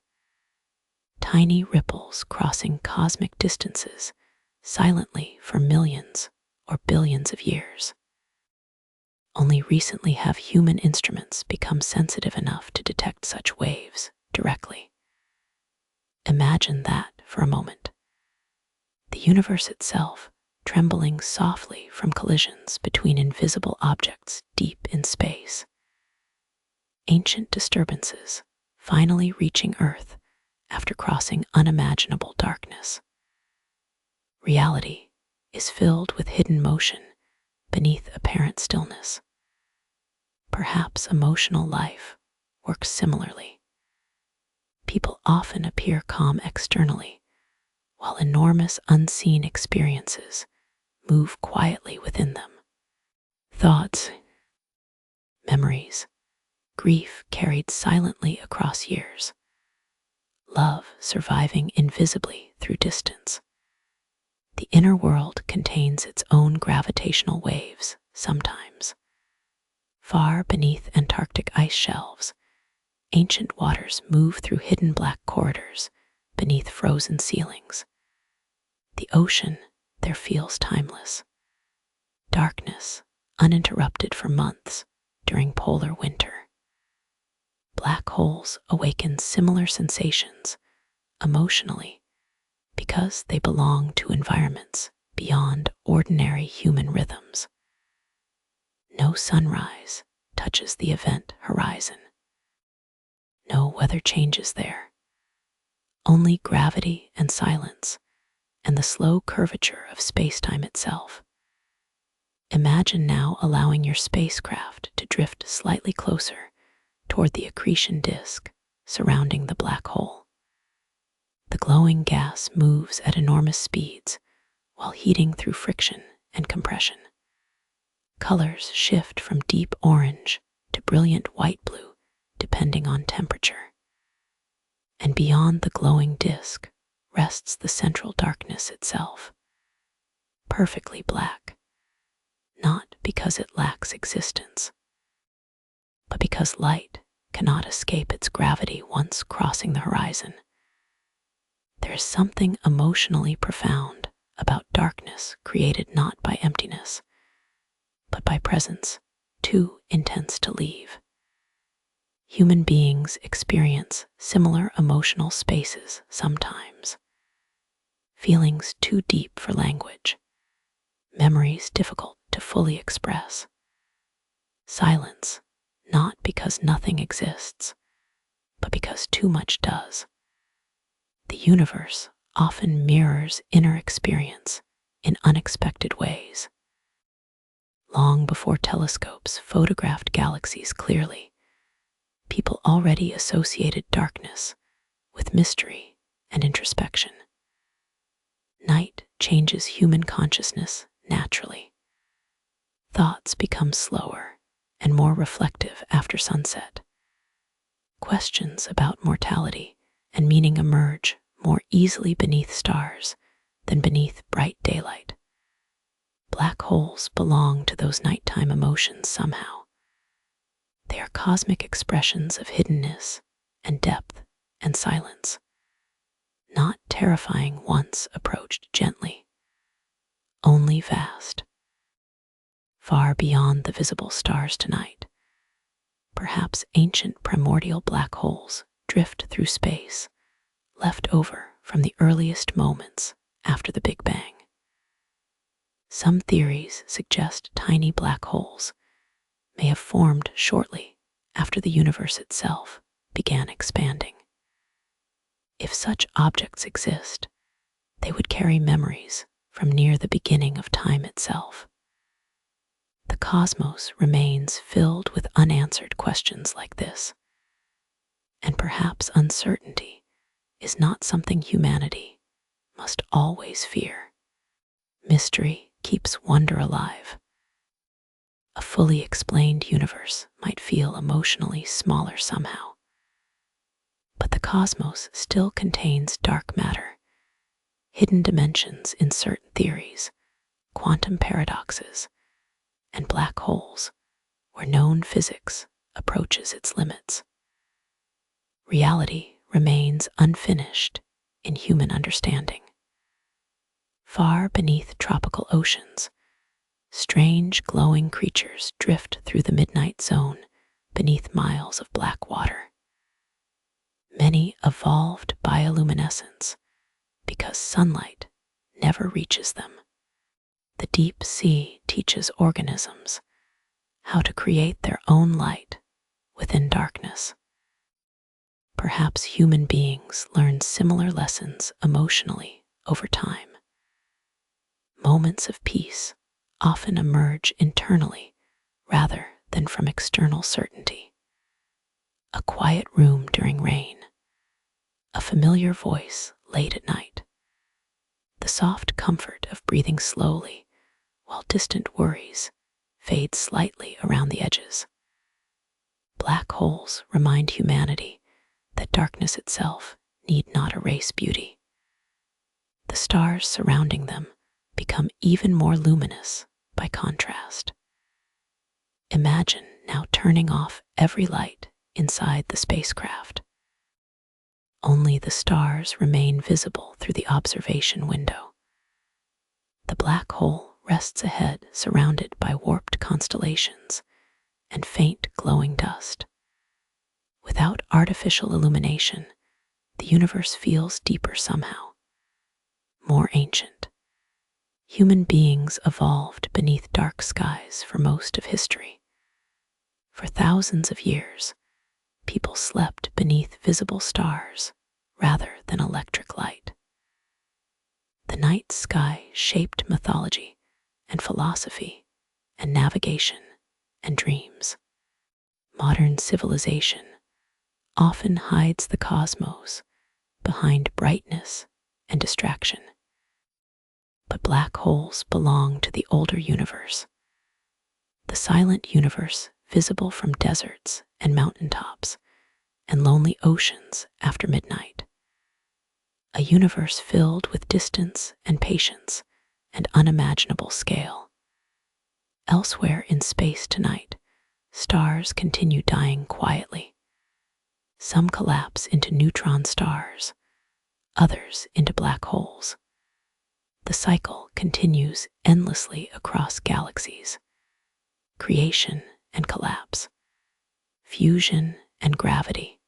Tiny ripples crossing cosmic distances silently for millions or billions of years. Only recently have human instruments become sensitive enough to detect such waves directly. Imagine that for a moment. The universe itself trembling softly from collisions between invisible objects deep in space. Ancient disturbances finally reaching Earth after crossing unimaginable darkness. Reality is filled with hidden motion beneath apparent stillness. Perhaps emotional life works similarly. People often appear calm externally, while enormous unseen experiences move quietly within them. Thoughts, memories, grief carried silently across years, love surviving invisibly through distance. The inner world contains its own gravitational waves sometimes. Far beneath Antarctic ice shelves, ancient waters move through hidden black corridors beneath frozen ceilings. The ocean there feels timeless. Darkness, uninterrupted for months during polar winter. Black holes awaken similar sensations emotionally because they belong to environments beyond ordinary human rhythms. No sunrise touches the event horizon. No weather changes there. Only gravity and silence, and the slow curvature of spacetime itself. Imagine now allowing your spacecraft to drift slightly closer toward the accretion disk surrounding the black hole. The glowing gas moves at enormous speeds while heating through friction and compression. Colors shift from deep orange to brilliant white blue depending on temperature. And beyond the glowing disk rests the central darkness itself, perfectly black, not because it lacks existence, but because light cannot escape its gravity once crossing the horizon. There is something emotionally profound about darkness created not by emptiness, but by presence too intense to leave. Human beings experience similar emotional spaces sometimes. Feelings too deep for language, memories difficult to fully express. Silence, not because nothing exists, but because too much does. The universe often mirrors inner experience in unexpected ways. Long before telescopes photographed galaxies clearly, people already associated darkness with mystery and introspection. Night changes human consciousness naturally. Thoughts become slower and more reflective after sunset. Questions about mortality and meaning emerge more easily beneath stars than beneath bright daylight. Black holes belong to those nighttime emotions somehow. They are cosmic expressions of hiddenness and depth and silence, not terrifying once approached gently, only vast. Far beyond the visible stars tonight, perhaps ancient primordial black holes drift through space, left over from the earliest moments after the Big Bang. Some theories suggest tiny black holes may have formed shortly after the universe itself began expanding. If such objects exist, they would carry memories from near the beginning of time itself. The cosmos remains filled with unanswered questions like this, and perhaps uncertainty is not something humanity must always fear. Mystery keeps wonder alive. A fully explained universe might feel emotionally smaller somehow, but the cosmos still contains dark matter, hidden dimensions in certain theories, quantum paradoxes, and black holes where known physics approaches its limits. Reality remains unfinished in human understanding. Far beneath tropical oceans, strange glowing creatures drift through the midnight zone beneath miles of black water. Many evolved bioluminescence because sunlight never reaches them. The deep sea teaches organisms how to create their own light within darkness. Perhaps human beings learn similar lessons emotionally over time. Moments of peace often emerge internally rather than from external certainty. A quiet room during rain, a familiar voice late at night, the soft comfort of breathing slowly while distant worries fade slightly around the edges. Black holes remind humanity that darkness itself need not erase beauty. The stars surrounding them become even more luminous by contrast. Imagine now turning off every light inside the spacecraft. Only the stars remain visible through the observation window. The black hole rests ahead, surrounded by warped constellations and faint glowing dust. Without artificial illumination, the universe feels deeper somehow, more ancient. Human beings evolved beneath dark skies for most of history. For thousands of years, people slept beneath visible stars rather than electric light. The night sky shaped mythology and philosophy and navigation and dreams. Modern civilization often hides the cosmos behind brightness and distraction. But black holes belong to the older universe, the silent universe visible from deserts and mountaintops and lonely oceans after midnight. A universe filled with distance and patience and unimaginable scale. Elsewhere in space tonight, stars continue dying quietly. Some collapse into neutron stars, others into black holes. The cycle continues endlessly across galaxies. Creation and collapse, fusion and gravity,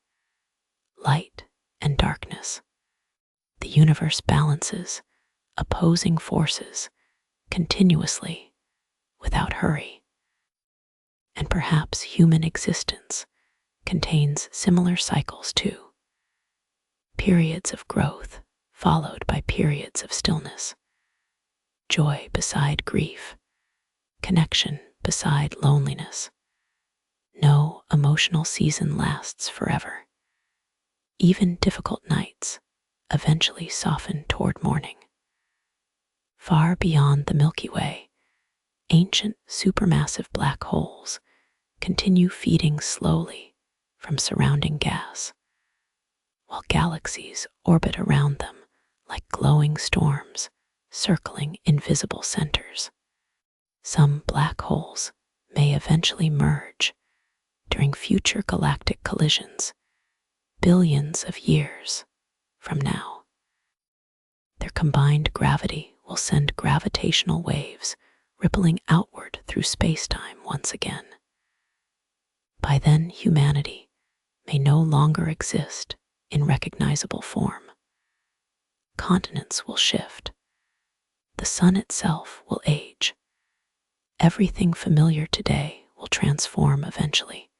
light and darkness. The universe balances opposing forces continuously without hurry. And perhaps human existence contains similar cycles too. Periods of growth followed by periods of stillness. Joy beside grief, connection beside loneliness. No emotional season lasts forever. Even difficult nights eventually soften toward morning. Far beyond the Milky Way, ancient supermassive black holes continue feeding slowly from surrounding gas, while galaxies orbit around them like glowing storms circling invisible centers. Some black holes may eventually merge during future galactic collisions, billions of years from now. Their combined gravity will send gravitational waves rippling outward through spacetime once again. By then, humanity may no longer exist in recognizable form. Continents will shift. The sun itself will age. Everything familiar today will transform eventually.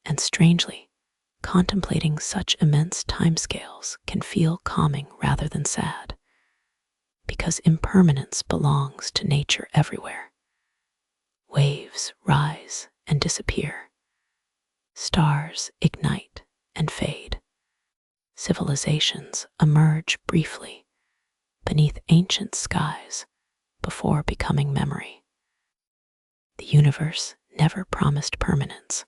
And strangely, contemplating such immense timescales can feel calming rather than sad, because impermanence belongs to nature everywhere. Waves rise and disappear. Stars ignite and fade. Civilizations emerge briefly beneath ancient skies before becoming memory. The universe never promised permanence,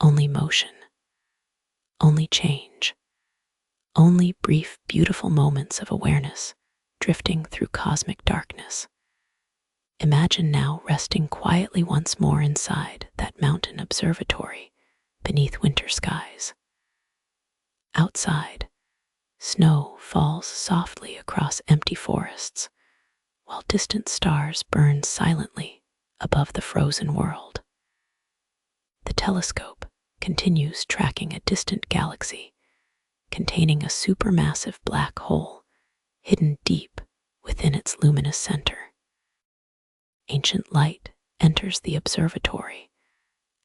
only motion, only change, only brief, beautiful moments of awareness drifting through cosmic darkness. Imagine now resting quietly once more inside that mountain observatory beneath winter skies. Outside, snow falls softly across empty forests, while distant stars burn silently above the frozen world. The telescope continues tracking a distant galaxy containing a supermassive black hole hidden deep within its luminous center. Ancient light enters the observatory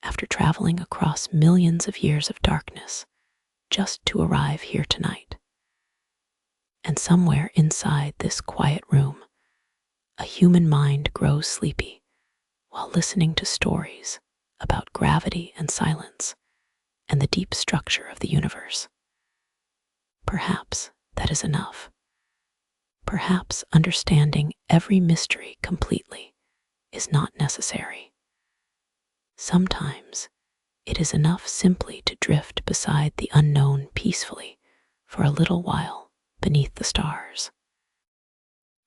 after traveling across millions of years of darkness just to arrive here tonight. And somewhere inside this quiet room, a human mind grows sleepy while listening to stories about gravity and silence and the deep structure of the universe. Perhaps that is enough. Perhaps understanding every mystery completely is not necessary. Sometimes it is enough simply to drift beside the unknown peacefully for a little while beneath the stars.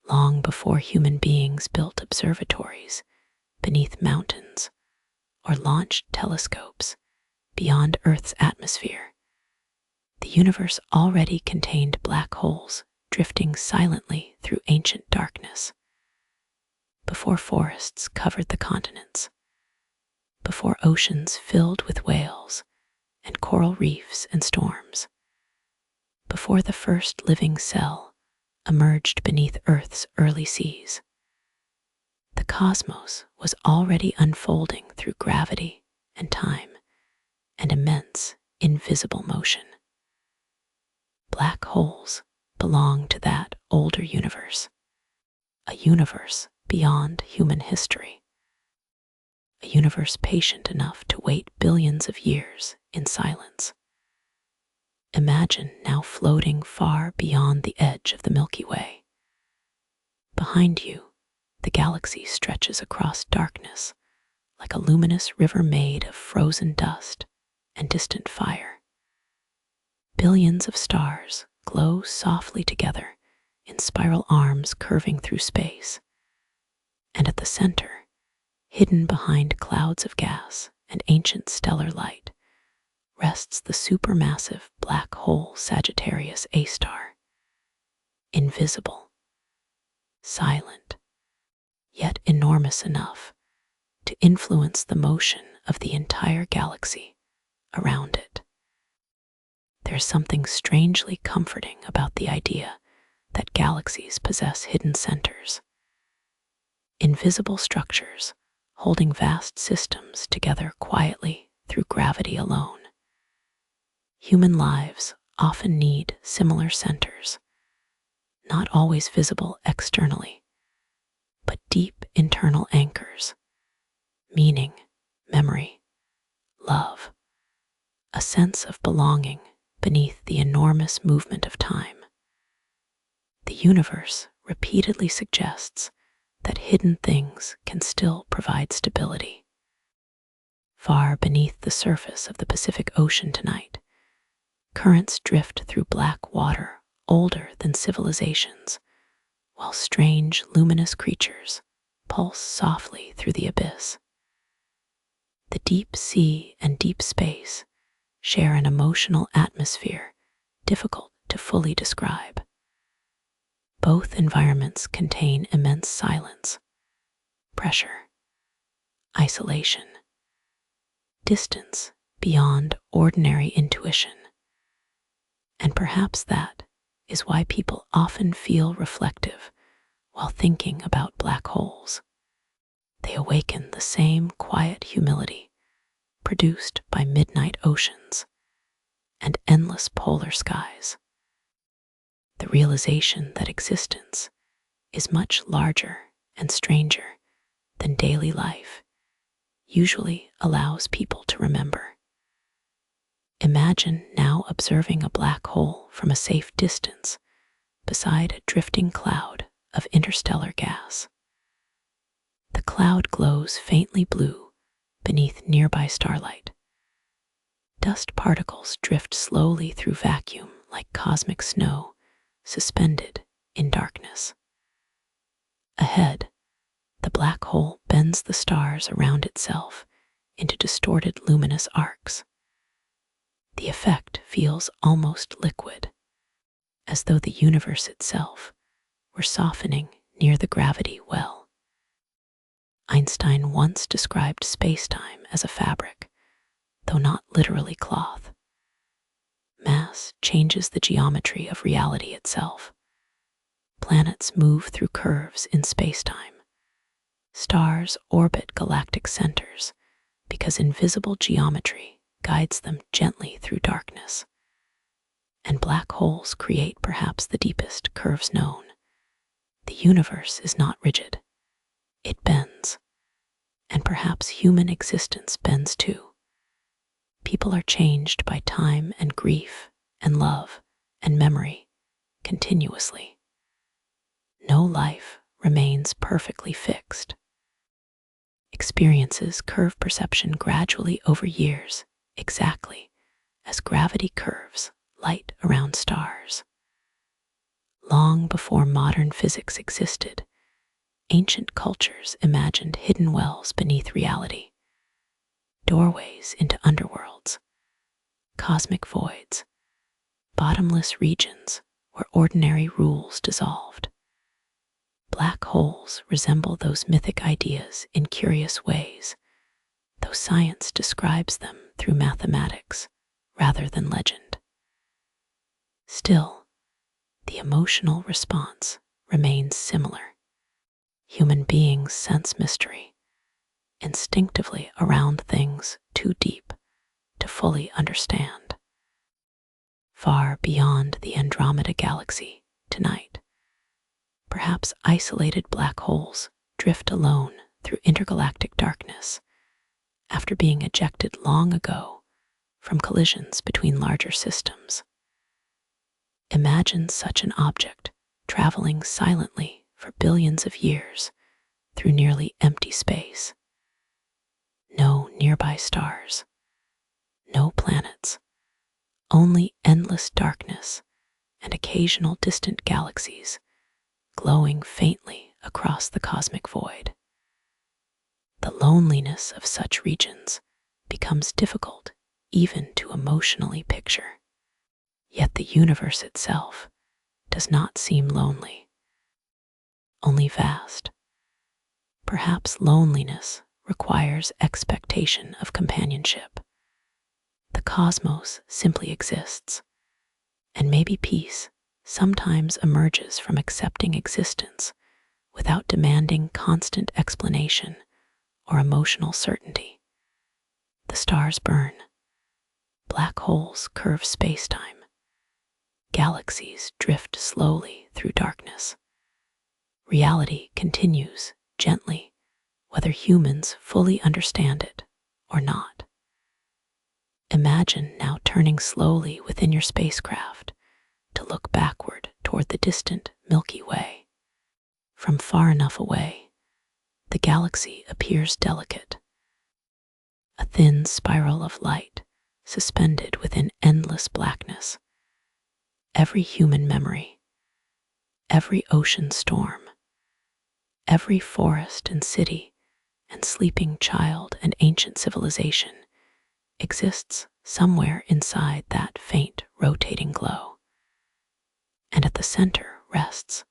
Long before human beings built observatories beneath mountains or launched telescopes beyond Earth's atmosphere, the universe already contained black holes drifting silently through ancient darkness. Before forests covered the continents, before oceans filled with whales and coral reefs and storms, before the first living cell emerged beneath Earth's early seas, the cosmos was already unfolding through gravity and time and immense, invisible motion. Black holes belong to that older universe, a universe beyond human history, a universe patient enough to wait billions of years in silence. Imagine now floating far beyond the edge of the Milky Way. Behind you, the galaxy stretches across darkness like a luminous river made of frozen dust and distant fire. Billions of stars glow softly together in spiral arms curving through space. And at the center, hidden behind clouds of gas and ancient stellar light, rests the supermassive black hole Sagittarius A star. Invisible, silent, yet enormous enough to influence the motion of the entire galaxy around it. There's something strangely comforting about the idea that galaxies possess hidden centers, invisible structures holding vast systems together quietly through gravity alone. Human lives often need similar centers, not always visible externally, but deep internal anchors, meaning, memory, love, a sense of belonging beneath the enormous movement of time. The universe repeatedly suggests that hidden things can still provide stability. Far beneath the surface of the Pacific Ocean tonight, currents drift through black water older than civilizations, while strange, luminous creatures pulse softly through the abyss. The deep sea and deep space share an emotional atmosphere difficult to fully describe. Both environments contain immense silence, pressure, isolation, distance beyond ordinary intuition. And perhaps that is why people often feel reflective while thinking about black holes. They awaken the same quiet humility produced by midnight oceans and endless polar skies. The realization that existence is much larger and stranger than daily life usually allows people to remember. Imagine now observing a black hole from a safe distance beside a drifting cloud of interstellar gas. The cloud glows faintly blue beneath nearby starlight. Dust particles drift slowly through vacuum like cosmic snow, suspended in darkness. Ahead, the black hole bends the stars around itself into distorted luminous arcs. The effect feels almost liquid, as though the universe itself were softening near the gravity well. Einstein once described spacetime as a fabric, though not literally cloth. Mass changes the geometry of reality itself. Planets move through curves in spacetime. Stars orbit galactic centers because invisible geometry guides them gently through darkness. And black holes create perhaps the deepest curves known. The universe is not rigid. It bends. And perhaps human existence bends too. People are changed by time and grief and love and memory continuously. No life remains perfectly fixed. Experiences curve perception gradually over years, exactly as gravity curves light around stars. Long before modern physics existed, ancient cultures imagined hidden wells beneath reality, doorways into underworlds, cosmic voids, bottomless regions where ordinary rules dissolved. Black holes resemble those mythic ideas in curious ways, though science describes them through mathematics rather than legend. Still, the emotional response remains similar. Human beings sense mystery instinctively around things too deep to fully understand. Far beyond the Andromeda galaxy tonight, perhaps isolated black holes drift alone through intergalactic darkness after being ejected long ago from collisions between larger systems. Imagine such an object traveling silently for billions of years through nearly empty space. No nearby stars, no planets, only endless darkness and occasional distant galaxies glowing faintly across the cosmic void. The loneliness of such regions becomes difficult even to emotionally picture. Yet the universe itself does not seem lonely, only vast. Perhaps loneliness requires expectation of companionship. The cosmos simply exists, and maybe peace sometimes emerges from accepting existence without demanding constant explanation or emotional certainty. The stars burn, black holes curve spacetime, galaxies drift slowly through darkness. Reality continues gently, whether humans fully understand it or not. Imagine now turning slowly within your spacecraft to look backward toward the distant Milky Way. From far enough away, the galaxy appears delicate, a thin spiral of light suspended within endless blackness. Every human memory, every ocean storm, every forest and city and sleeping child and ancient civilization exists somewhere inside that faint rotating glow. And at the center rests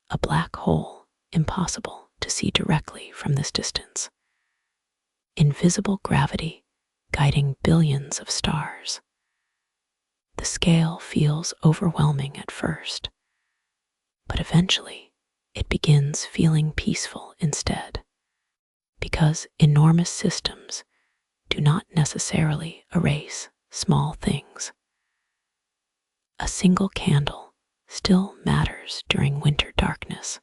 a black hole impossible to see directly from this distance. Invisible gravity guiding billions of stars. The scale feels overwhelming at first, but eventually it begins feeling peaceful instead, because enormous systems do not necessarily erase small things. A single candle still matters during winter darkness.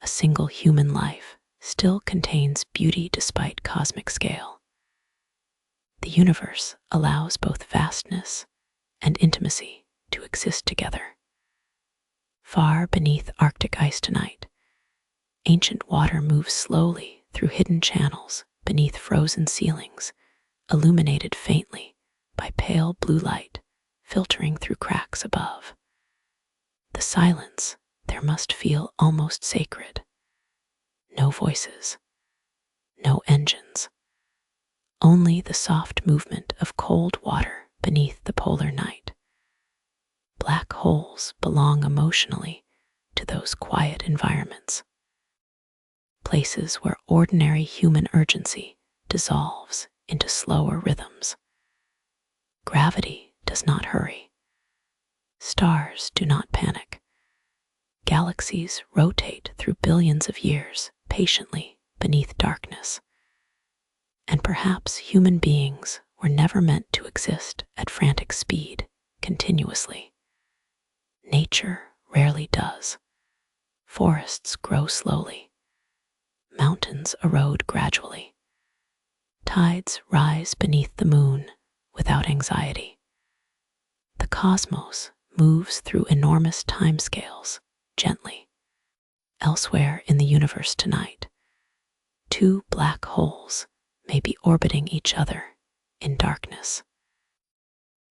A single human life still contains beauty despite cosmic scale. The universe allows both vastness and intimacy to exist together. Far beneath Arctic ice tonight, ancient water moves slowly through hidden channels beneath frozen ceilings, illuminated faintly by pale blue light filtering through cracks above. The silence there must feel almost sacred. No voices, no engines, only the soft movement of cold water beneath the polar night. Black holes belong emotionally to those quiet environments, places where ordinary human urgency dissolves into slower rhythms. Gravity does not hurry. Stars do not panic. Galaxies rotate through billions of years patiently beneath darkness. And perhaps human beings were never meant to exist at frantic speed continuously. Nature rarely does. Forests grow slowly. Mountains erode gradually. Tides rise beneath the moon without anxiety. The cosmos moves through enormous timescales gently. Elsewhere in the universe tonight, two black holes may be orbiting each other in darkness.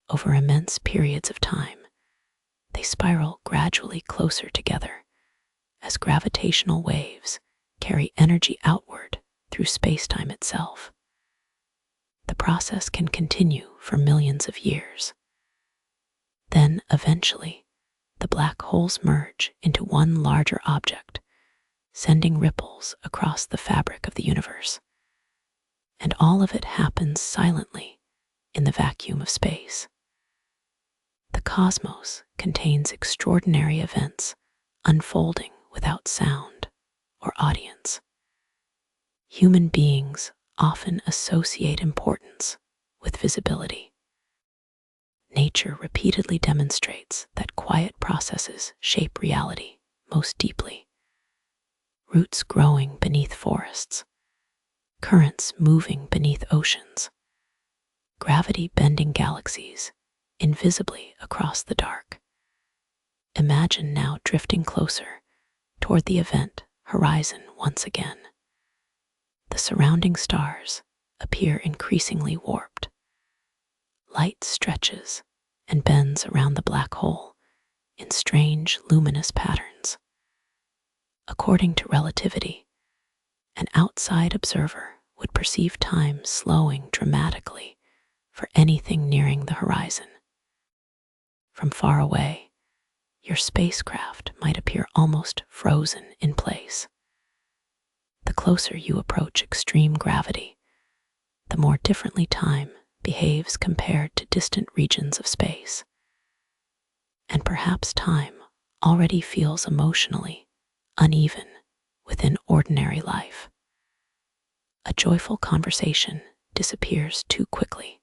Over immense periods of time, they spiral gradually closer together as gravitational waves carry energy outward through spacetime itself. The process can continue for millions of years. Then, eventually, the black holes merge into one larger object, sending ripples across the fabric of the universe. And all of it happens silently in the vacuum of space. The cosmos contains extraordinary events unfolding without sound or audience. Human beings often associate importance with visibility. Nature repeatedly demonstrates that quiet processes shape reality most deeply. Roots growing beneath forests, currents moving beneath oceans, gravity bending galaxies invisibly across the dark. Imagine now drifting closer toward the event horizon once again. The surrounding stars appear increasingly warped. Light stretches and bends around the black hole in strange luminous patterns. According to relativity, an outside observer would perceive time slowing dramatically for anything nearing the horizon. From far away, your spacecraft might appear almost frozen in place. The closer you approach extreme gravity, the more differently time behaves compared to distant regions of space. And perhaps time already feels emotionally uneven within ordinary life. A joyful conversation disappears too quickly.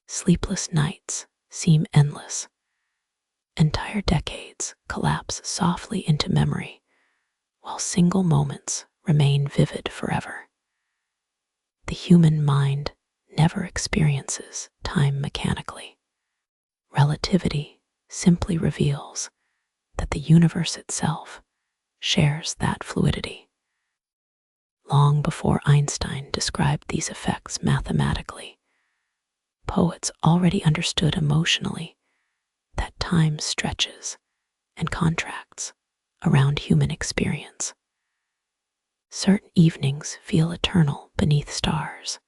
Sleepless nights seem endless. Entire decades collapse softly into memory, while single moments remain vivid forever. The human mind never experiences time mechanically. Relativity simply reveals that the universe itself shares that fluidity. Long before Einstein described these effects mathematically, poets already understood emotionally that time stretches and contracts around human experience. Certain evenings feel eternal beneath stars.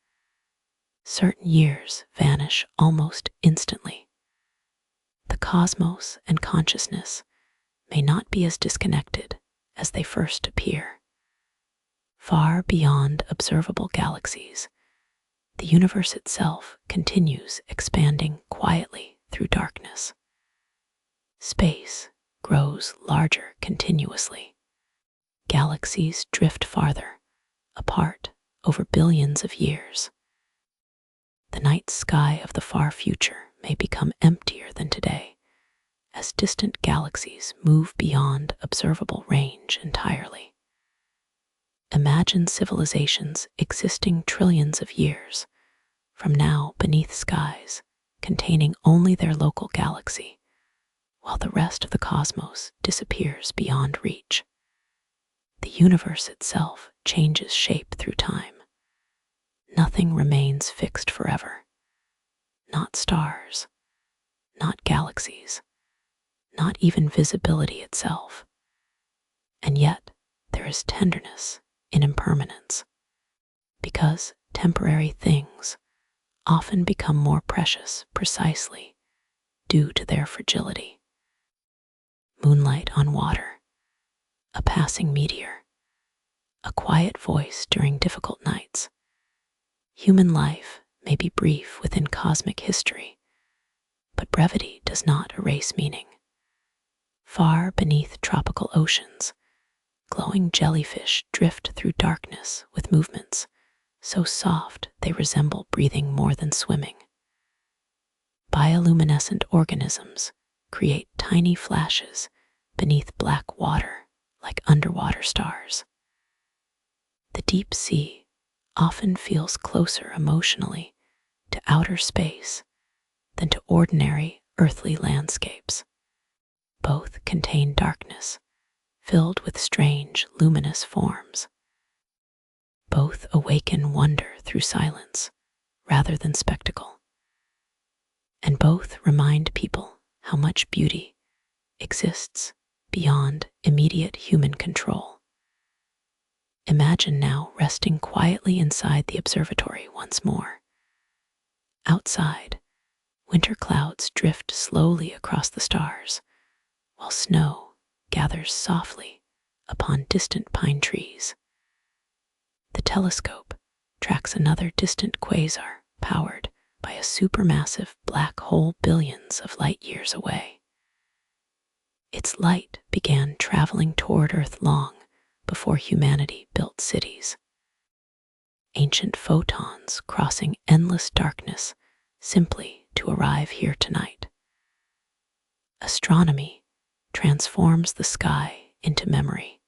Certain years vanish almost instantly. The cosmos and consciousness may not be as disconnected as they first appear. Far beyond observable galaxies, the universe itself continues expanding quietly through darkness. Space grows larger continuously. Galaxies drift farther apart over billions of years. The night sky of the far future may become emptier than today, as distant galaxies move beyond observable range entirely. Imagine civilizations existing trillions of years from now beneath skies containing only their local galaxy, while the rest of the cosmos disappears beyond reach. The universe itself changes shape through time. Nothing remains fixed forever. Not stars, not galaxies, not even visibility itself. And yet, there is tenderness in impermanence, because temporary things often become more precious precisely due to their fragility. Moonlight on water, a passing meteor, a quiet voice during difficult nights. Human life may be brief within cosmic history, but brevity does not erase meaning. Far beneath tropical oceans, glowing jellyfish drift through darkness with movements so soft they resemble breathing more than swimming. Bioluminescent organisms create tiny flashes beneath black water like underwater stars. The deep sea often feels closer emotionally to outer space than to ordinary earthly landscapes. Both contain darkness, filled with strange, luminous forms. Both awaken wonder through silence rather than spectacle. And both remind people how much beauty exists beyond immediate human control. Imagine now resting quietly inside the observatory once more. Outside, winter clouds drift slowly across the stars, while snow gathers softly upon distant pine trees. The telescope tracks another distant quasar powered by a supermassive black hole billions of light years away. Its light began traveling toward Earth long before humanity built cities. Ancient photons crossing endless darkness simply to arrive here tonight. Astronomy transforms the sky into memory.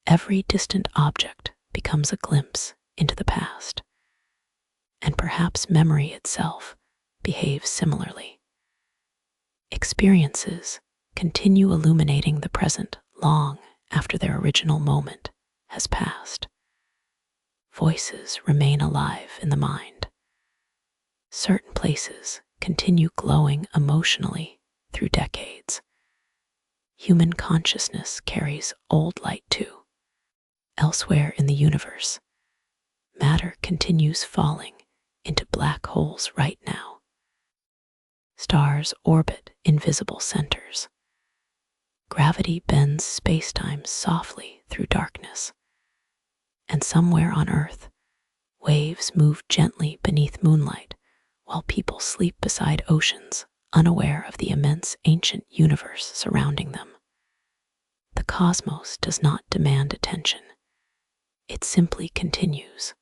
Every distant object becomes a glimpse into the past, and perhaps memory itself behaves similarly. Experiences continue illuminating the present long after their original moment has passed. Voices remain alive in the mind. Certain places continue glowing emotionally through decades. Human consciousness carries old light too. Elsewhere in the universe, matter continues falling into black holes right now. Stars orbit invisible centers. Gravity bends spacetime softly through darkness. And somewhere on Earth, waves move gently beneath moonlight while people sleep beside oceans, unaware of the immense ancient universe surrounding them. The cosmos does not demand attention. It simply continues,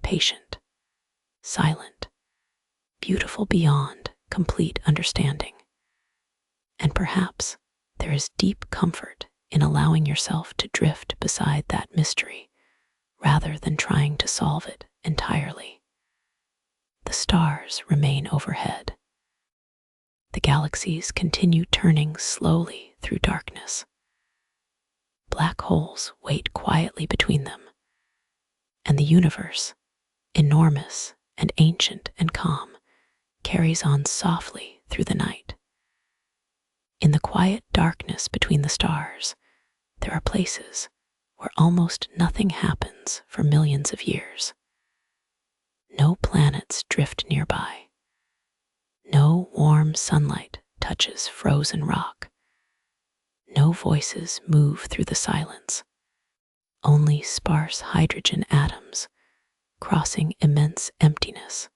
patient, silent, beautiful beyond complete understanding. And perhaps there is deep comfort in allowing yourself to drift beside that mystery rather than trying to solve it entirely. The stars remain overhead. The galaxies continue turning slowly through darkness. Black holes wait quietly between them, and the universe, enormous and ancient and calm, carries on softly through the night. In the quiet darkness between the stars, there are places where almost nothing happens for millions of years. No planets drift nearby. No warm sunlight touches frozen rock. No voices move through the silence. Only sparse hydrogen atoms crossing immense emptiness.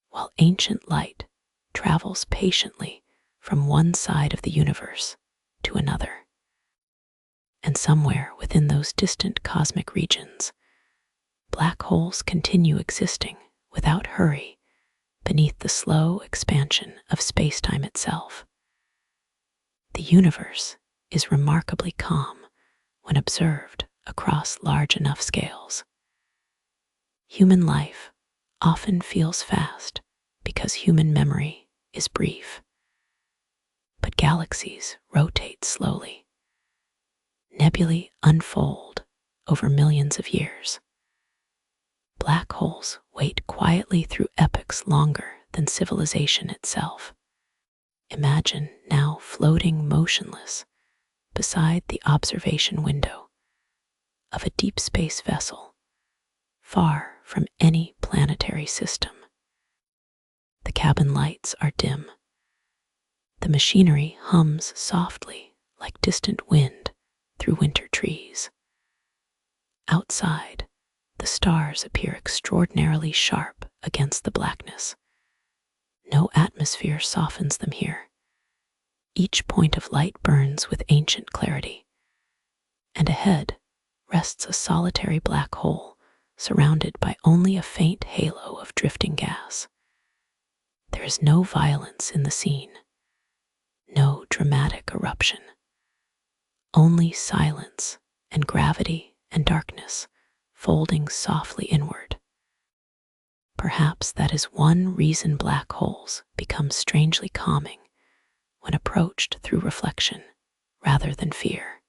While ancient light travels patiently from one side of the universe to another. And somewhere within those distant cosmic regions, black holes continue existing without hurry beneath the slow expansion of spacetime itself. The universe is remarkably calm when observed across large enough scales. Human life often feels fast because human memory is brief. But galaxies rotate slowly. Nebulae unfold over millions of years. Black holes wait quietly through epochs longer than civilization itself. Imagine now floating motionless beside the observation window of a deep space vessel, far from any planetary system. The cabin lights are dim. The machinery hums softly like distant wind through winter trees. Outside, the stars appear extraordinarily sharp against the blackness. No atmosphere softens them here. Each point of light burns with ancient clarity. And ahead rests a solitary black hole surrounded by only a faint halo of drifting gas. There is no violence in the scene, no dramatic eruption, only silence and gravity and darkness folding softly inward. Perhaps that is one reason black holes become strangely calming when approached through reflection rather than fear.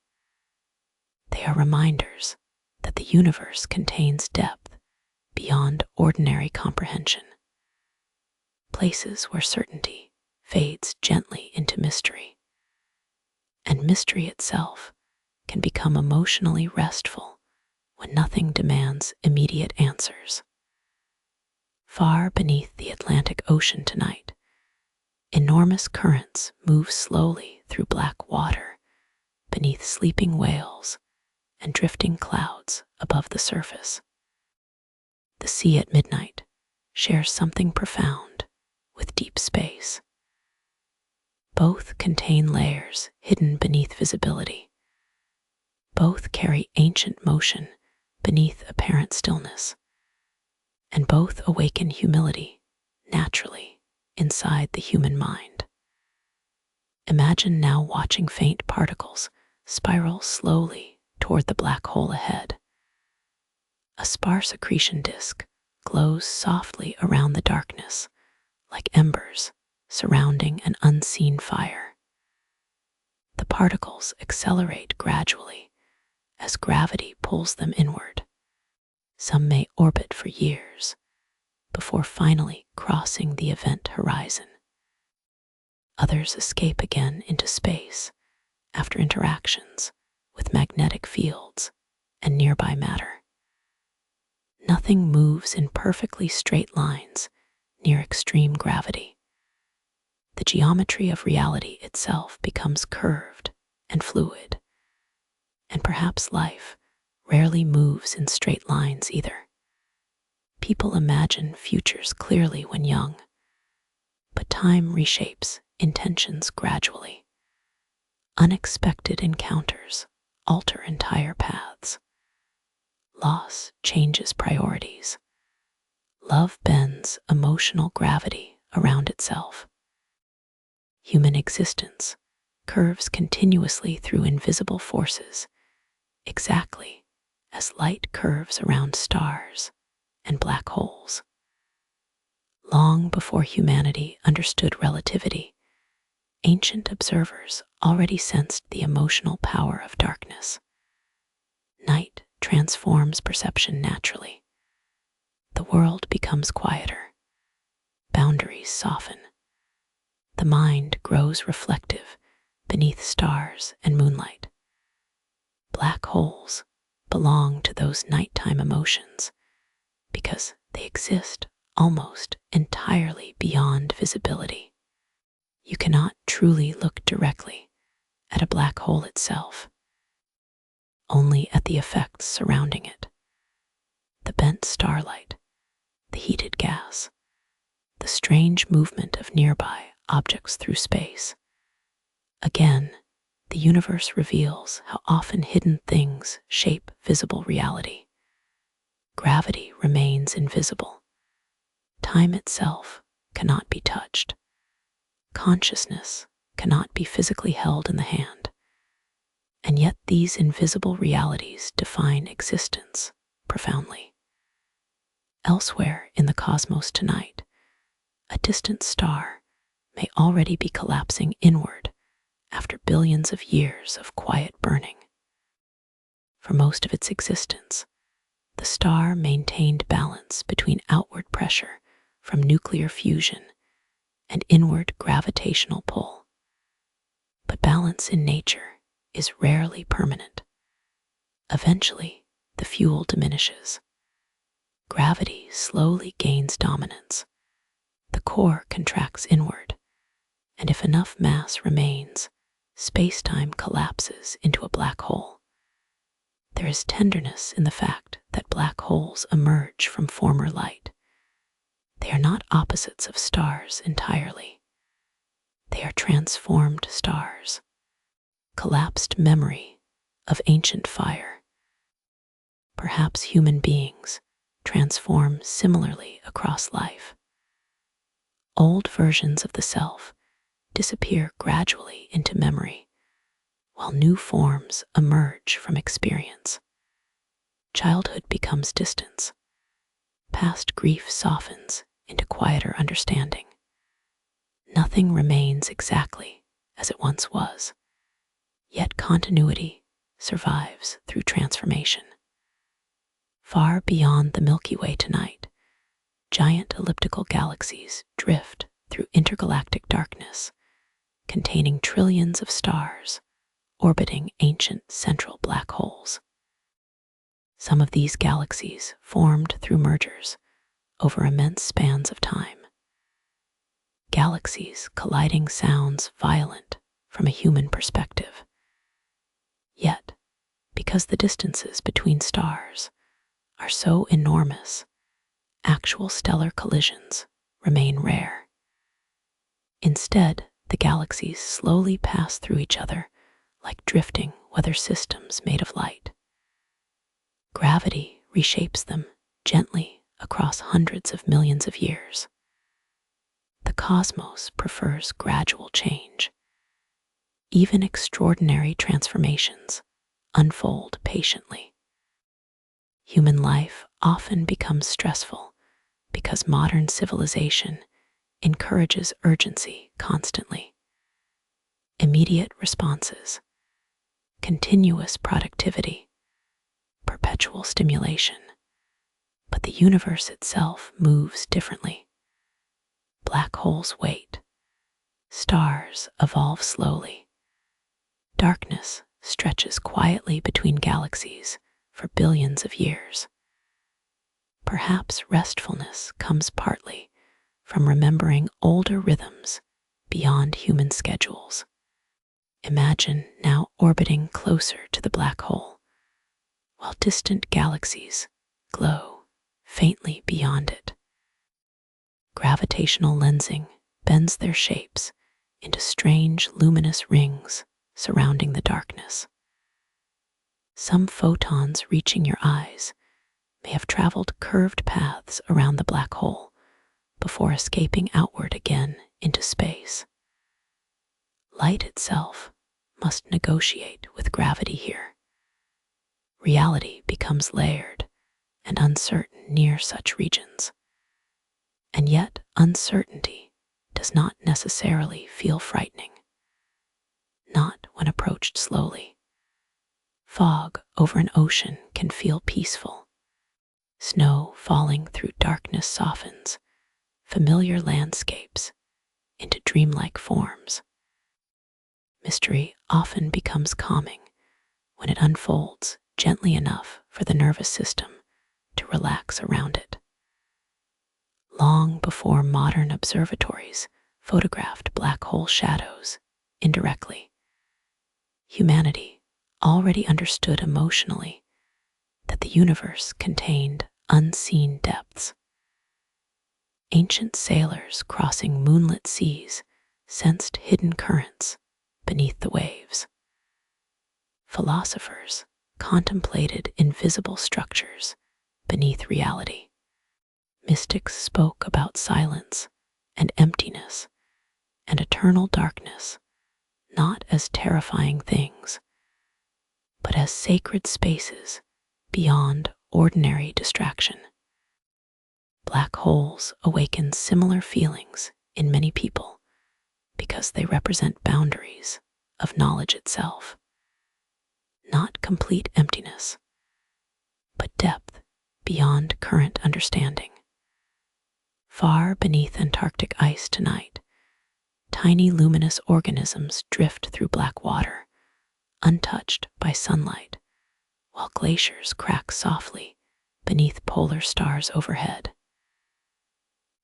They are reminders that the universe contains depth beyond ordinary comprehension, places where certainty fades gently into mystery, and mystery itself can become emotionally restful when nothing demands immediate answers. Far beneath the Atlantic Ocean tonight, enormous currents move slowly through black water beneath sleeping whales and drifting clouds above the surface. The sea at midnight shares something profound with deep space. Both contain layers hidden beneath visibility. Both carry ancient motion beneath apparent stillness. And both awaken humility naturally inside the human mind. Imagine now watching faint particles spiral slowly toward the black hole ahead. A sparse accretion disk glows softly around the darkness, like embers surrounding an unseen fire. The particles accelerate gradually as gravity pulls them inward. Some may orbit for years before finally crossing the event horizon. Others escape again into space after interactions with magnetic fields and nearby matter. Nothing moves in perfectly straight lines near extreme gravity. The geometry of reality itself becomes curved and fluid, and perhaps life rarely moves in straight lines either. People imagine futures clearly when young, but time reshapes intentions gradually. Unexpected encounters alter entire paths. Loss changes priorities. Love bends emotional gravity around itself. Human existence curves continuously through invisible forces, exactly as light curves around stars and black holes. Long before humanity understood relativity, ancient observers already sensed the emotional power of darkness. Night transforms perception naturally. The world becomes quieter. Boundaries soften. The mind grows reflective beneath stars and moonlight. Black holes belong to those nighttime emotions because they exist almost entirely beyond visibility. You cannot truly look directly at a black hole itself, only at the effects surrounding it. The bent starlight, the heated gas, the strange movement of nearby objects through space. Again, the universe reveals how often hidden things shape visible reality. Gravity remains invisible. Time itself cannot be touched. Consciousness cannot be physically held in the hand. And yet these invisible realities define existence profoundly. Elsewhere in the cosmos tonight, a distant star may already be collapsing inward after billions of years of quiet burning. For most of its existence, the star maintained balance between outward pressure from nuclear fusion and inward gravitational pull. But balance in nature is rarely permanent. Eventually, the fuel diminishes. Gravity slowly gains dominance. The core contracts inward, and if enough mass remains, spacetime collapses into a black hole. There is tenderness in the fact that black holes emerge from former light. They are not opposites of stars entirely. They are transformed stars, collapsed memory of ancient fire. Perhaps human beings transform similarly across life. Old versions of the self disappear gradually into memory, while new forms emerge from experience. Childhood becomes distance. past grief softens into quieter understanding. Nothing remains exactly as it once was, yet continuity survives through transformation. Far beyond the Milky Way tonight, giant elliptical galaxies drift through intergalactic darkness, containing trillions of stars orbiting ancient central black holes. Some of these galaxies formed through mergers over immense spans of time. Galaxies colliding sounds violent from a human perspective. Yet, because the distances between stars are so enormous, actual stellar collisions remain rare. Instead, the galaxies slowly pass through each other like drifting weather systems made of light. Gravity reshapes them gently across hundreds of millions of years. The cosmos prefers gradual change. Even extraordinary transformations unfold patiently. Human life often becomes stressful because modern civilization encourages urgency constantly. Immediate responses, continuous productivity, perpetual stimulation. But the universe itself moves differently. Black holes wait. Stars evolve slowly. Darkness stretches quietly between galaxies for billions of years. Perhaps restfulness comes partly from remembering older rhythms beyond human schedules. Imagine now orbiting closer to the black hole, while distant galaxies glow faintly beyond it. Gravitational lensing bends their shapes into strange luminous rings surrounding the darkness. Some photons reaching your eyes may have traveled curved paths around the black hole before escaping outward again into space. Light itself must negotiate with gravity here. Reality becomes layered and uncertain near such regions. And yet uncertainty does not necessarily feel frightening. Not when approached slowly. Fog over an ocean can feel peaceful. Snow falling through darkness softens familiar landscapes into dreamlike forms. Mystery often becomes calming when it unfolds gently enough for the nervous system to relax around it. Long before modern observatories photographed black hole shadows indirectly, humanity already understood emotionally that the universe contained unseen depths. Ancient sailors crossing moonlit seas sensed hidden currents beneath the waves. Philosophers contemplated invisible structures beneath reality. Mystics spoke about silence and emptiness and eternal darkness, not as terrifying things, but as sacred spaces beyond ordinary distraction. Black holes awaken similar feelings in many people because they represent boundaries of knowledge itself. Not complete emptiness, but depth beyond current understanding. Far beneath Antarctic ice tonight, tiny luminous organisms drift through black water, untouched by sunlight, while glaciers crack softly beneath polar stars overhead.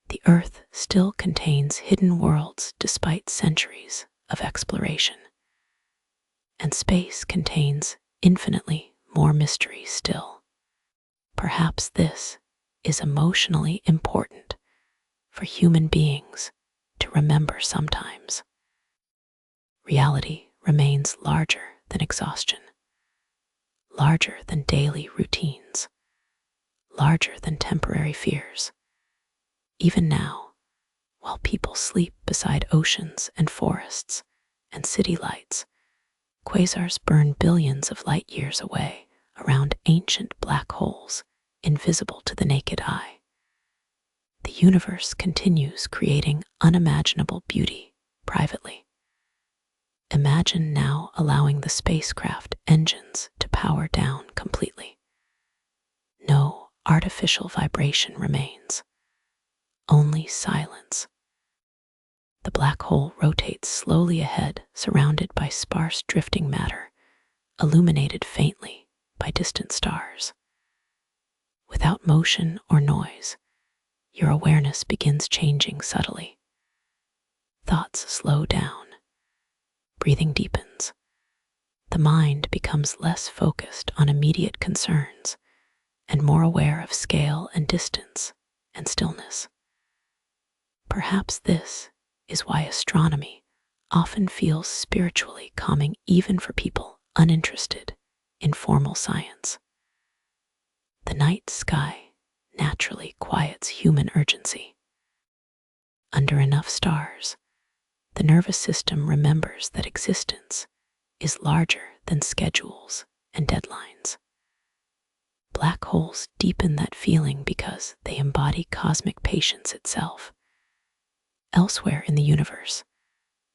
The Earth still contains hidden worlds despite centuries of exploration, and space contains infinitely more mystery still. Perhaps this is emotionally important for human beings to remember sometimes. Reality remains larger than exhaustion, larger than daily routines, larger than temporary fears. Even now, while people sleep beside oceans and forests and city lights, quasars burn billions of light years away around ancient black holes invisible to the naked eye. The universe continues creating unimaginable beauty privately. Imagine now allowing the spacecraft engines to power down completely. No artificial vibration remains, only silence. The black hole rotates slowly ahead, surrounded by sparse drifting matter, illuminated faintly by distant stars. Without motion or noise, your awareness begins changing subtly. Thoughts slow down, breathing deepens. The mind becomes less focused on immediate concerns and more aware of scale and distance and stillness. Perhaps this is why astronomy often feels spiritually calming even for people uninterested in formal science. The night sky naturally quiets human urgency. Under enough stars, the nervous system remembers that existence is larger than schedules and deadlines. Black holes deepen that feeling because they embody cosmic patience itself. Elsewhere in the universe,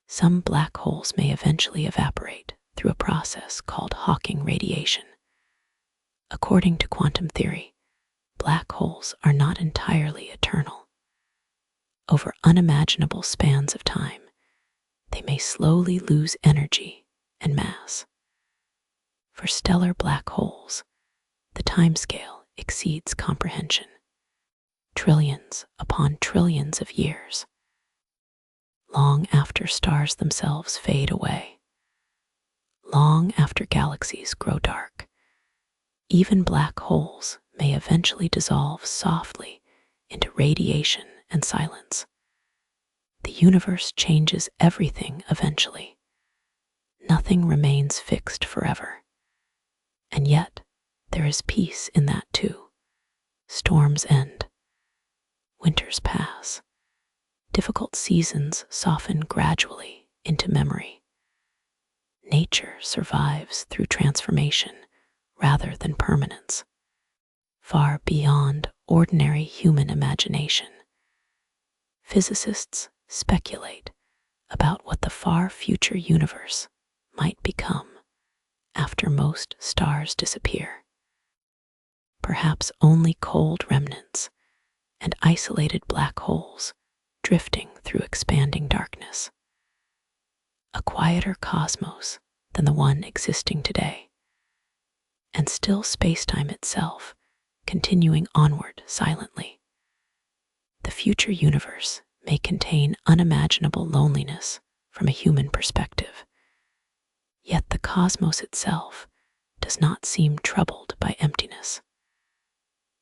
some black holes may eventually evaporate through a process called Hawking radiation. According to quantum theory, black holes are not entirely eternal. Over unimaginable spans of time, they may slowly lose energy and mass. For stellar black holes, the timescale exceeds comprehension. Trillions upon trillions of years, long after stars themselves fade away, long after galaxies grow dark, even black holes may eventually dissolve softly into radiation and silence. The universe changes everything eventually. Nothing remains fixed forever. And yet, there is peace in that too. Storms end. Winters pass. Difficult seasons soften gradually into memory. Nature survives through transformation rather than permanence, far beyond ordinary human imagination. Physicists speculate about what the far future universe might become after most stars disappear. Perhaps only cold remnants and isolated black holes drifting through expanding darkness. A quieter cosmos than the one existing today, and still spacetime itself continuing onward silently. The future universe may contain unimaginable loneliness from a human perspective, yet the cosmos itself does not seem troubled by emptiness.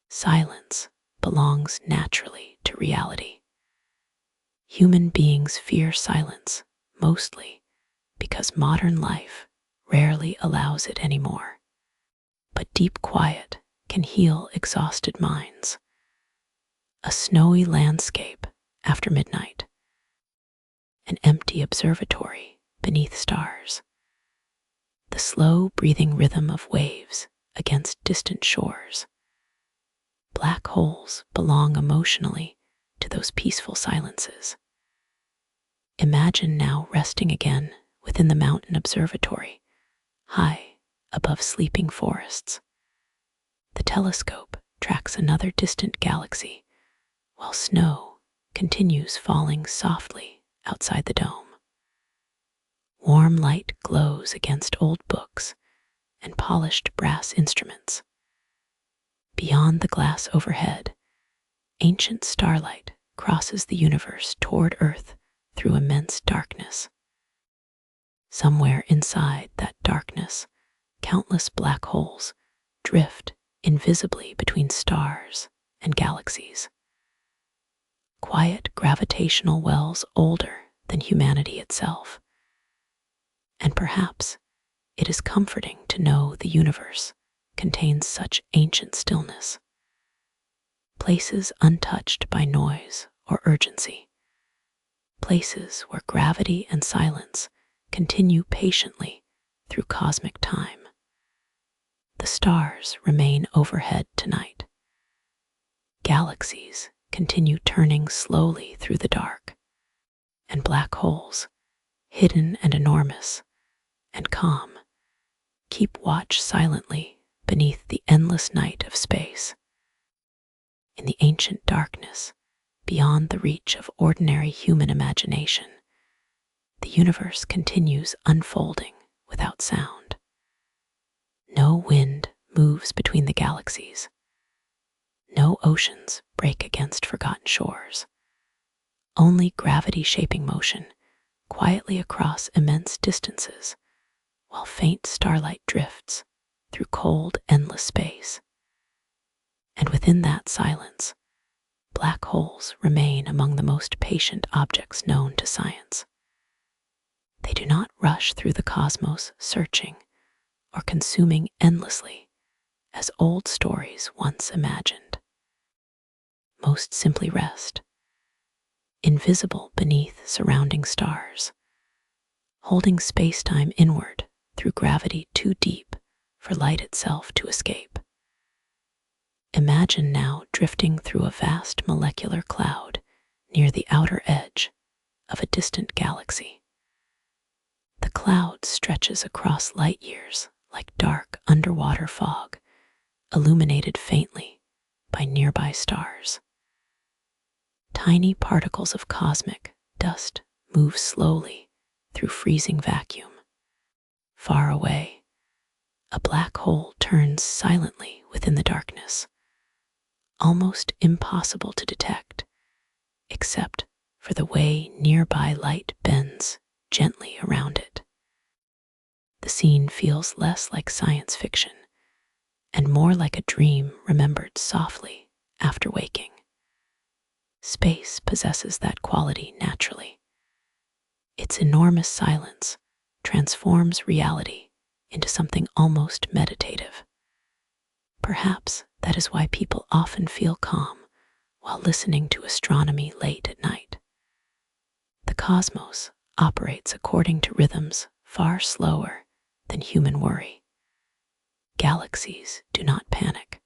Silence belongs naturally to reality. Human beings fear silence mostly because modern life rarely allows it anymore. But deep quiet can heal exhausted minds. A snowy landscape after midnight, an empty observatory beneath stars, the slow breathing rhythm of waves against distant shores. Black holes belong emotionally to those peaceful silences. Imagine now resting again within the mountain observatory, high above sleeping forests. The telescope tracks another distant galaxy, while snow continues falling softly outside the dome. Warm light glows against old books and polished brass instruments. Beyond the glass overhead, ancient starlight crosses the universe toward Earth through immense darkness. Somewhere inside that darkness, countless black holes drift invisibly between stars and galaxies. Quiet gravitational wells older than humanity itself. And perhaps it is comforting to know the universe contains such ancient stillness. Places untouched by noise or urgency. Places where gravity and silence continue patiently through cosmic time. The stars remain overhead tonight. Galaxies continue turning slowly through the dark, and black holes, hidden and enormous and calm, keep watch silently beneath the endless night of space. In the ancient darkness, beyond the reach of ordinary human imagination, the universe continues unfolding without sound. No wind moves between the galaxies. No oceans break against forgotten shores. Only gravity shaping motion quietly across immense distances, while faint starlight drifts through cold, endless space. And within that silence, black holes remain among the most patient objects known to science. They do not rush through the cosmos searching or consuming endlessly as old stories once imagined. Most simply rest, invisible beneath surrounding stars, holding spacetime inward through gravity too deep for light itself to escape. Imagine now drifting through a vast molecular cloud near the outer edge of a distant galaxy. The cloud stretches across light years like dark underwater fog, illuminated faintly by nearby stars. Tiny particles of cosmic dust move slowly through freezing vacuum. Far away, a black hole turns silently within the darkness, almost impossible to detect, except for the way nearby light bends gently around it. The scene feels less like science fiction and more like a dream remembered softly after waking. Space possesses that quality naturally. Its enormous silence transforms reality into something almost meditative. Perhaps that is why people often feel calm while listening to astronomy late at night. The cosmos operates according to rhythms far slower than human worry. Galaxies do not panic.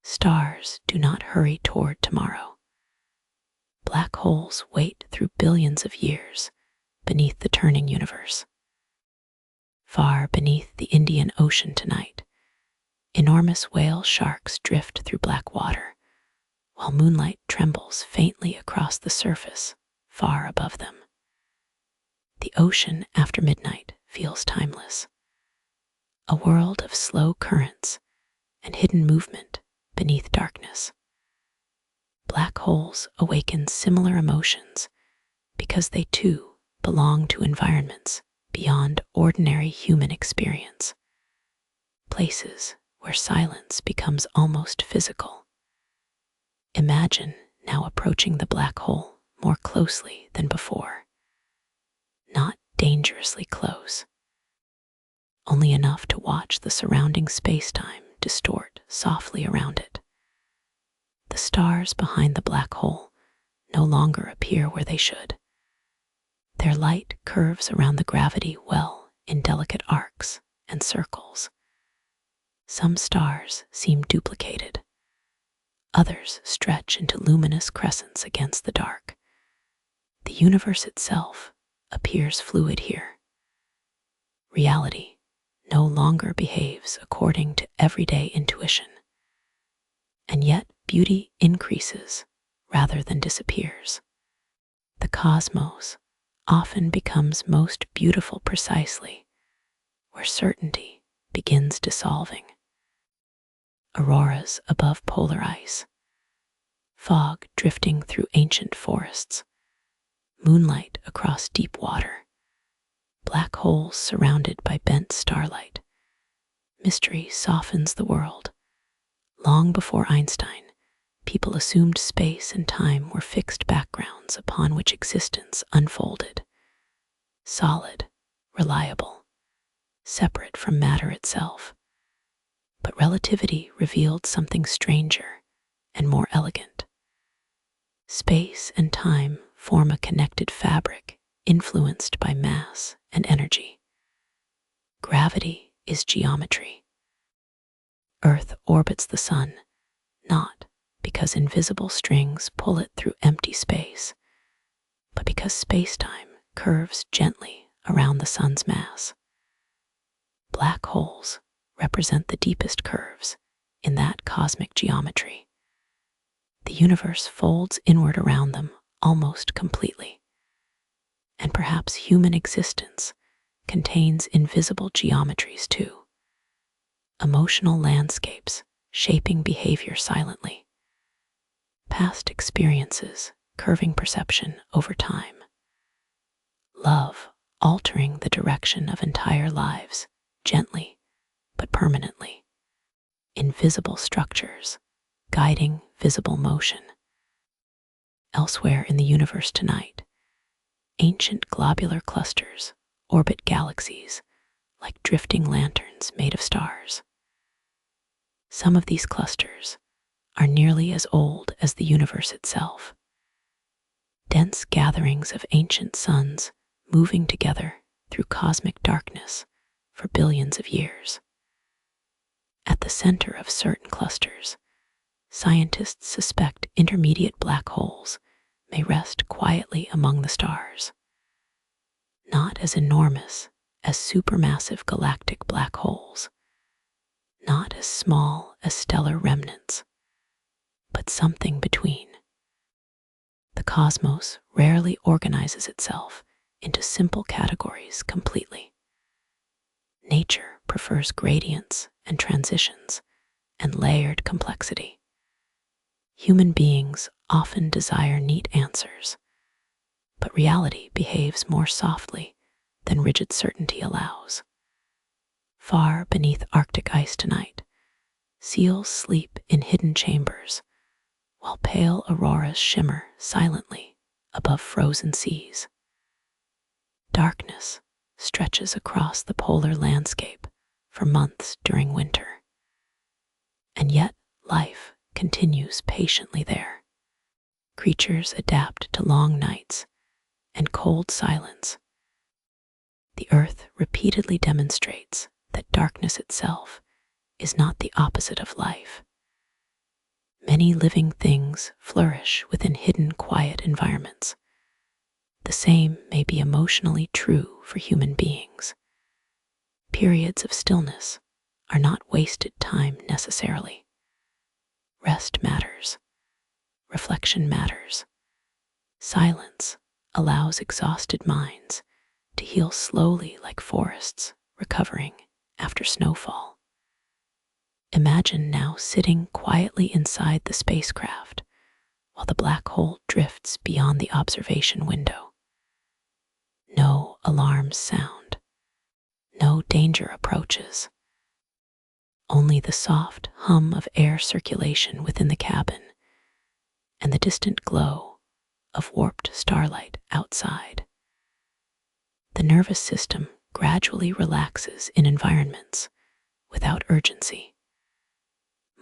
Stars do not hurry toward tomorrow. Black holes wait through billions of years beneath the turning universe. Far beneath the Indian Ocean tonight, enormous whale sharks drift through black water, while moonlight trembles faintly across the surface far above them. The ocean after midnight feels timeless, a world of slow currents and hidden movement beneath darkness. Black holes awaken similar emotions because they too belong to environments beyond ordinary human experience, places where silence becomes almost physical. Imagine now approaching the black hole more closely than before. Not dangerously close, only enough to watch the surrounding space-time distort softly around it. The stars behind the black hole no longer appear where they should. Their light curves around the gravity well in delicate arcs and circles. Some stars seem duplicated. Others stretch into luminous crescents against the dark. The universe itself appears fluid here. Reality no longer behaves according to everyday intuition. And yet beauty increases rather than disappears. The cosmos often becomes most beautiful precisely where certainty begins dissolving. Auroras above polar ice, fog drifting through ancient forests, moonlight across deep water, black holes surrounded by bent starlight. Mystery softens the world. Long before Einstein, people assumed space and time were fixed backgrounds upon which existence unfolded. Solid, reliable, separate from matter itself. But relativity revealed something stranger and more elegant. Space and time form a connected fabric influenced by mass and energy. Gravity is geometry. Earth orbits the sun, not because invisible strings pull it through empty space, but because spacetime curves gently around the sun's mass. Black holes represent the deepest curves in that cosmic geometry. The universe folds inward around them almost completely, and perhaps human existence contains invisible geometries too, emotional landscapes shaping behavior silently, past experiences curving perception over time, love altering the direction of entire lives gently but permanently, invisible structures guiding visible motion. Elsewhere in the universe tonight, ancient globular clusters orbit galaxies like drifting lanterns made of stars. Some of these clusters are nearly as old as the universe itself, dense gatherings of ancient suns moving together through cosmic darkness for billions of years. At the center of certain clusters, scientists suspect intermediate black holes may rest quietly among the stars, not as enormous as supermassive galactic black holes, not as small as stellar remnants, but something between. The cosmos rarely organizes itself into simple categories completely. Nature prefers gradients and transitions and layered complexity. Human beings often desire neat answers, but reality behaves more softly than rigid certainty allows. Far beneath Arctic ice tonight, seals sleep in hidden chambers, while pale auroras shimmer silently above frozen seas. Darkness stretches across the polar landscape for months during winter, and yet life continues patiently there. Creatures adapt to long nights and cold silence. The earth repeatedly demonstrates that darkness itself is not the opposite of life. Many living things flourish within hidden, quiet environments. The same may be emotionally true for human beings. Periods of stillness are not wasted time necessarily. Rest matters. Reflection matters. Silence allows exhausted minds to heal slowly like forests recovering after snowfall. Imagine now sitting quietly inside the spacecraft while the black hole drifts beyond the observation window. No alarms sound. No danger approaches. Only the soft hum of air circulation within the cabin and the distant glow of warped starlight outside. The nervous system gradually relaxes in environments without urgency.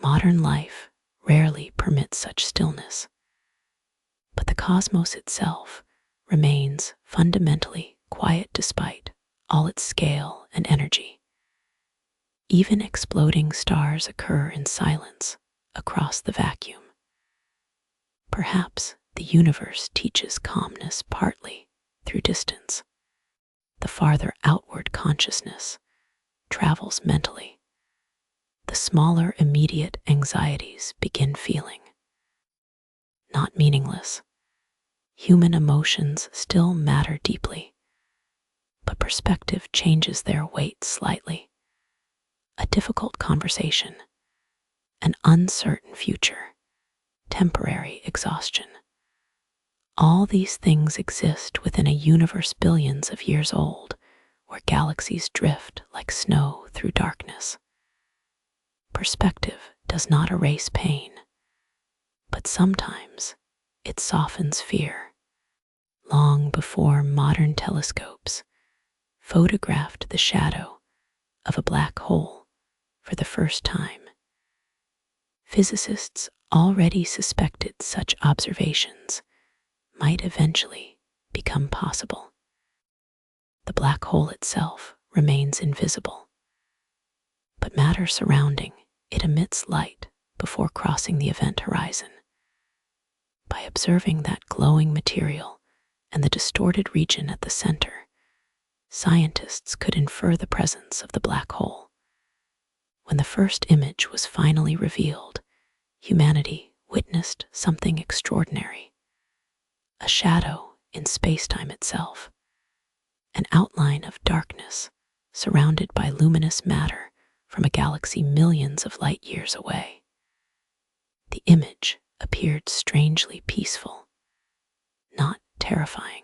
Modern life rarely permits such stillness, but the cosmos itself remains fundamentally quiet despite all its scale and energy. Even exploding stars occur in silence across the vacuum. Perhaps the universe teaches calmness partly through distance. The farther outward consciousness travels mentally, the smaller immediate anxieties begin feeling. Not meaningless, human emotions still matter deeply, but perspective changes their weight slightly. A difficult conversation, an uncertain future, temporary exhaustion. All these things exist within a universe billions of years old, where galaxies drift like snow through darkness. Perspective does not erase pain, but sometimes it softens fear. Long before modern telescopes photographed the shadow of a black hole for the first time, physicists already suspected such observations might eventually become possible. The black hole itself remains invisible, but matter surrounding it emits light before crossing the event horizon. By observing that glowing material and the distorted region at the center, scientists could infer the presence of the black hole. When the first image was finally revealed, humanity witnessed something extraordinary. A shadow in spacetime itself, an outline of darkness surrounded by luminous matter from a galaxy millions of light years away. The image appeared strangely peaceful, not terrifying,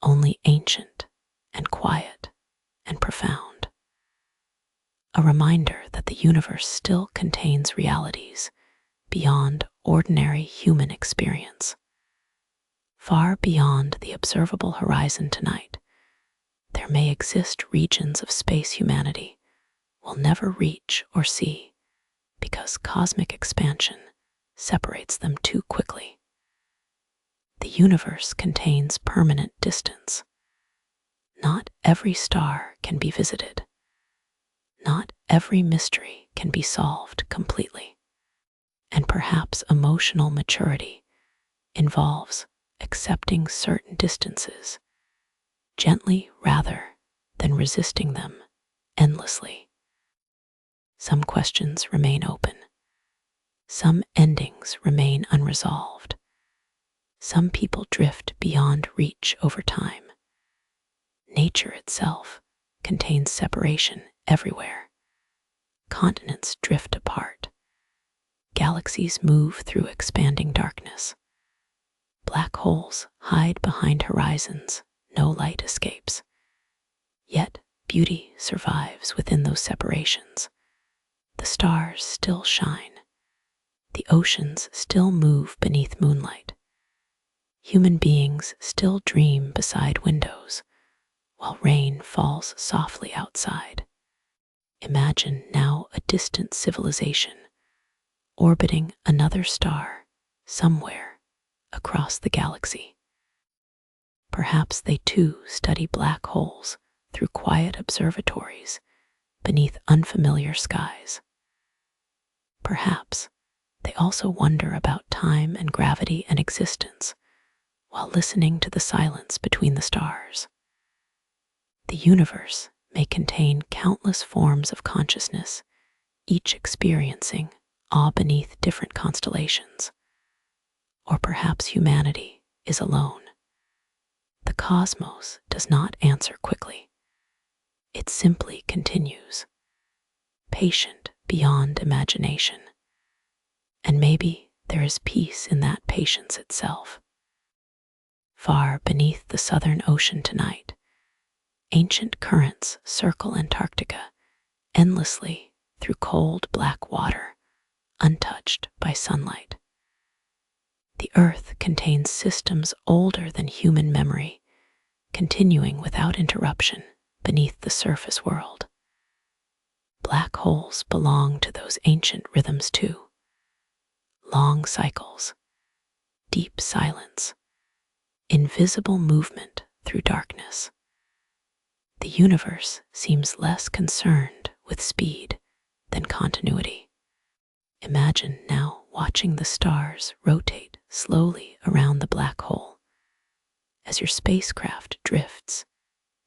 only ancient and quiet and profound. A reminder that the universe still contains realities beyond ordinary human experience. Far beyond the observable horizon tonight, there may exist regions of space humanity will never reach or see because cosmic expansion separates them too quickly. The universe contains permanent distance. Not every star can be visited. Not every mystery can be solved completely. And perhaps emotional maturity involves accepting certain distances gently rather than resisting them endlessly. Some questions remain open. Some endings remain unresolved. Some people drift beyond reach over time. Nature itself contains separation everywhere. Continents drift apart. Galaxies move through expanding darkness. Black holes hide behind horizons no light escapes. Yet beauty survives within those separations. The stars still shine. The oceans still move beneath moonlight. Human beings still dream beside windows, while rain falls softly outside. Imagine now a distant civilization orbiting another star somewhere across the galaxy. Perhaps they too study black holes through quiet observatories beneath unfamiliar skies. Perhaps they also wonder about time and gravity and existence while listening to the silence between the stars. The universe may contain countless forms of consciousness, each experiencing awe beneath different constellations. Or perhaps humanity is alone. The cosmos does not answer quickly. It simply continues, patient beyond imagination. And maybe there is peace in that patience itself. Far beneath the southern ocean tonight, ancient currents circle Antarctica endlessly through cold black water, untouched by sunlight. The Earth contains systems older than human memory, continuing without interruption beneath the surface world. Black holes belong to those ancient rhythms too. Long cycles, deep silence, invisible movement through darkness. The universe seems less concerned with speed than continuity. Imagine now watching the stars rotate slowly around the black hole as your spacecraft drifts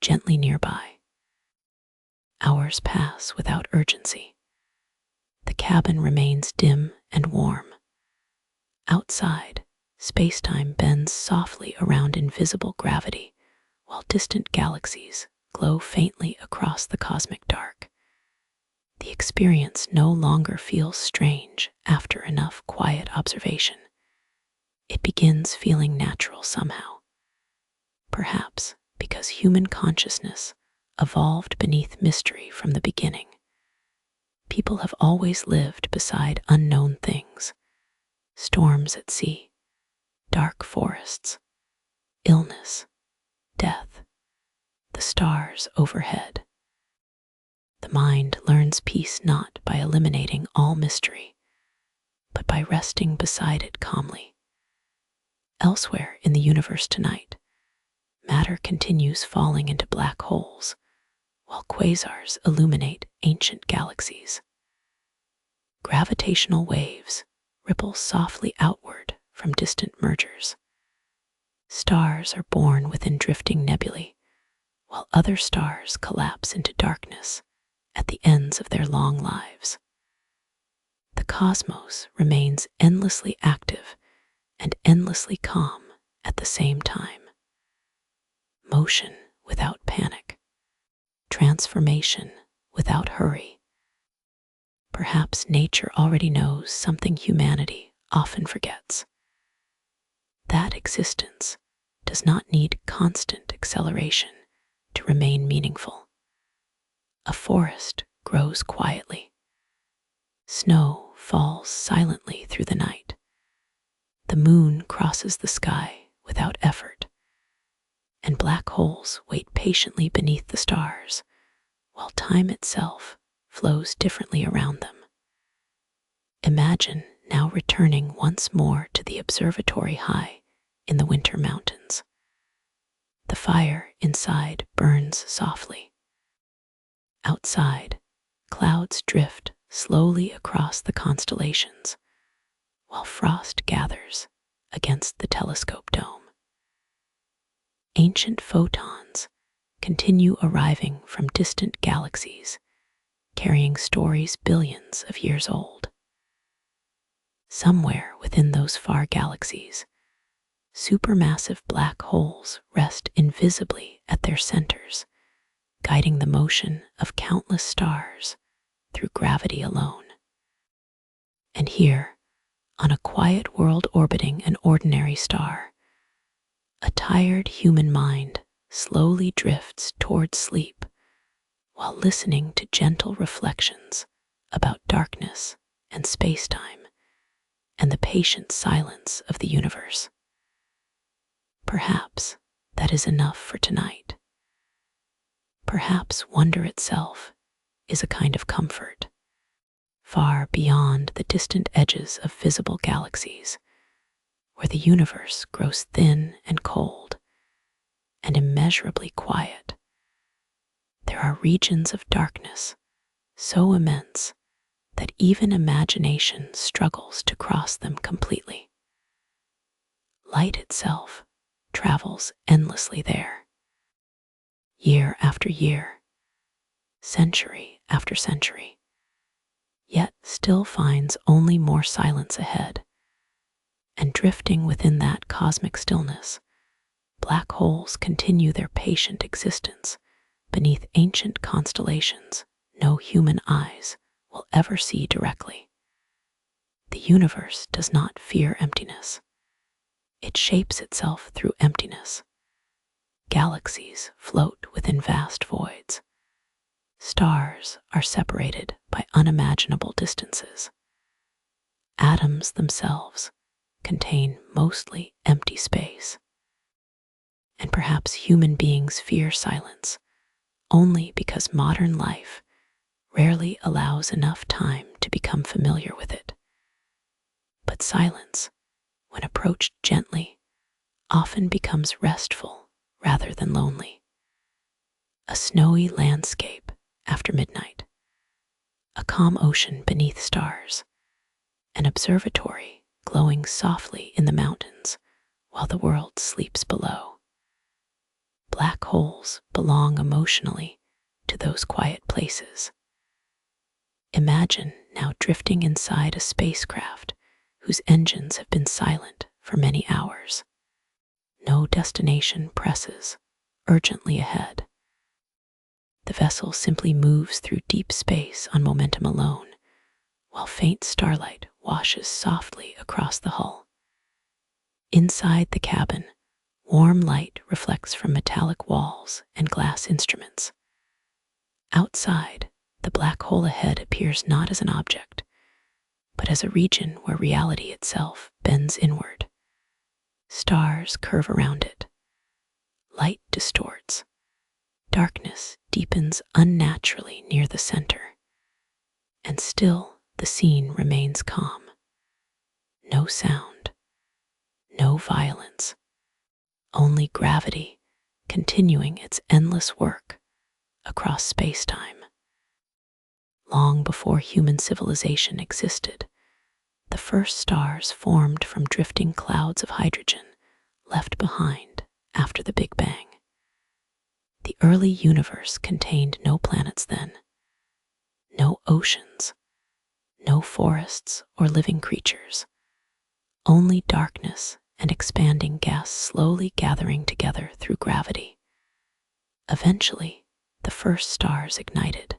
gently nearby. Hours pass without urgency. The cabin remains dim and warm. Outside, spacetime bends softly around invisible gravity, while distant galaxies glow faintly across the cosmic dark. The experience no longer feels strange after enough quiet observation. It begins feeling natural somehow. Perhaps because human consciousness evolved beneath mystery from the beginning. People have always lived beside unknown things. Storms at sea, dark forests, illness, death, the stars overhead. The mind learns peace not by eliminating all mystery, but by resting beside it calmly. Elsewhere in the universe tonight, matter continues falling into black holes, while quasars illuminate ancient galaxies. Gravitational waves ripple softly outward from distant mergers. Stars are born within drifting nebulae, while other stars collapse into darkness at the ends of their long lives. The cosmos remains endlessly active and endlessly calm at the same time. Motion without panic, transformation without hurry. Perhaps nature already knows something humanity often forgets. That existence does not need constant acceleration to remain meaningful. A forest grows quietly. Snow falls silently through the night. The moon crosses the sky without effort, and black holes wait patiently beneath the stars, while time itself flows differently around them. Imagine now returning once more to the observatory high in the winter mountains. The fire inside burns softly. Outside, clouds drift slowly across the constellations, while frost gathers against the telescope dome. Ancient photons continue arriving from distant galaxies, carrying stories billions of years old. Somewhere within those far galaxies, supermassive black holes rest invisibly at their centers, guiding the motion of countless stars through gravity alone. And here, on a quiet world orbiting an ordinary star, a tired human mind slowly drifts toward sleep while listening to gentle reflections about darkness and spacetime and the patient silence of the universe. Perhaps that is enough for tonight. Perhaps wonder itself is a kind of comfort, far beyond the distant edges of visible galaxies, where the universe grows thin and cold and immeasurably quiet. There are regions of darkness so immense that even imagination struggles to cross them completely. Light itself travels endlessly there, year after year, century after century, yet still finds only more silence ahead. And drifting within that cosmic stillness, black holes continue their patient existence beneath ancient constellations no human eyes will ever see directly. The universe does not fear emptiness. It shapes itself through emptiness. Galaxies float within vast voids. Stars are separated by unimaginable distances. Atoms themselves contain mostly empty space. And perhaps human beings fear silence only because modern life rarely allows enough time to become familiar with it. But silence, when approached gently, often becomes restful rather than lonely. A snowy landscape after midnight, a calm ocean beneath stars, an observatory glowing softly in the mountains while the world sleeps below. Black holes belong emotionally to those quiet places. Imagine now drifting inside a spacecraft whose engines have been silent for many hours. No destination presses urgently ahead. The vessel simply moves through deep space on momentum alone, while faint starlight washes softly across the hull. Inside the cabin, warm light reflects from metallic walls and glass instruments. Outside, the black hole ahead appears not as an object, but as a region where reality itself bends inward. Stars curve around it. Light distorts. Darkness deepens unnaturally near the center. And still the scene remains calm. No sound, no violence, only gravity continuing its endless work across space-time. long before human civilization existed, the first stars formed from drifting clouds of hydrogen left behind after the Big Bang. The early universe contained no planets then, no oceans, no forests or living creatures, only darkness and expanding gas slowly gathering together through gravity. Eventually, the first stars ignited,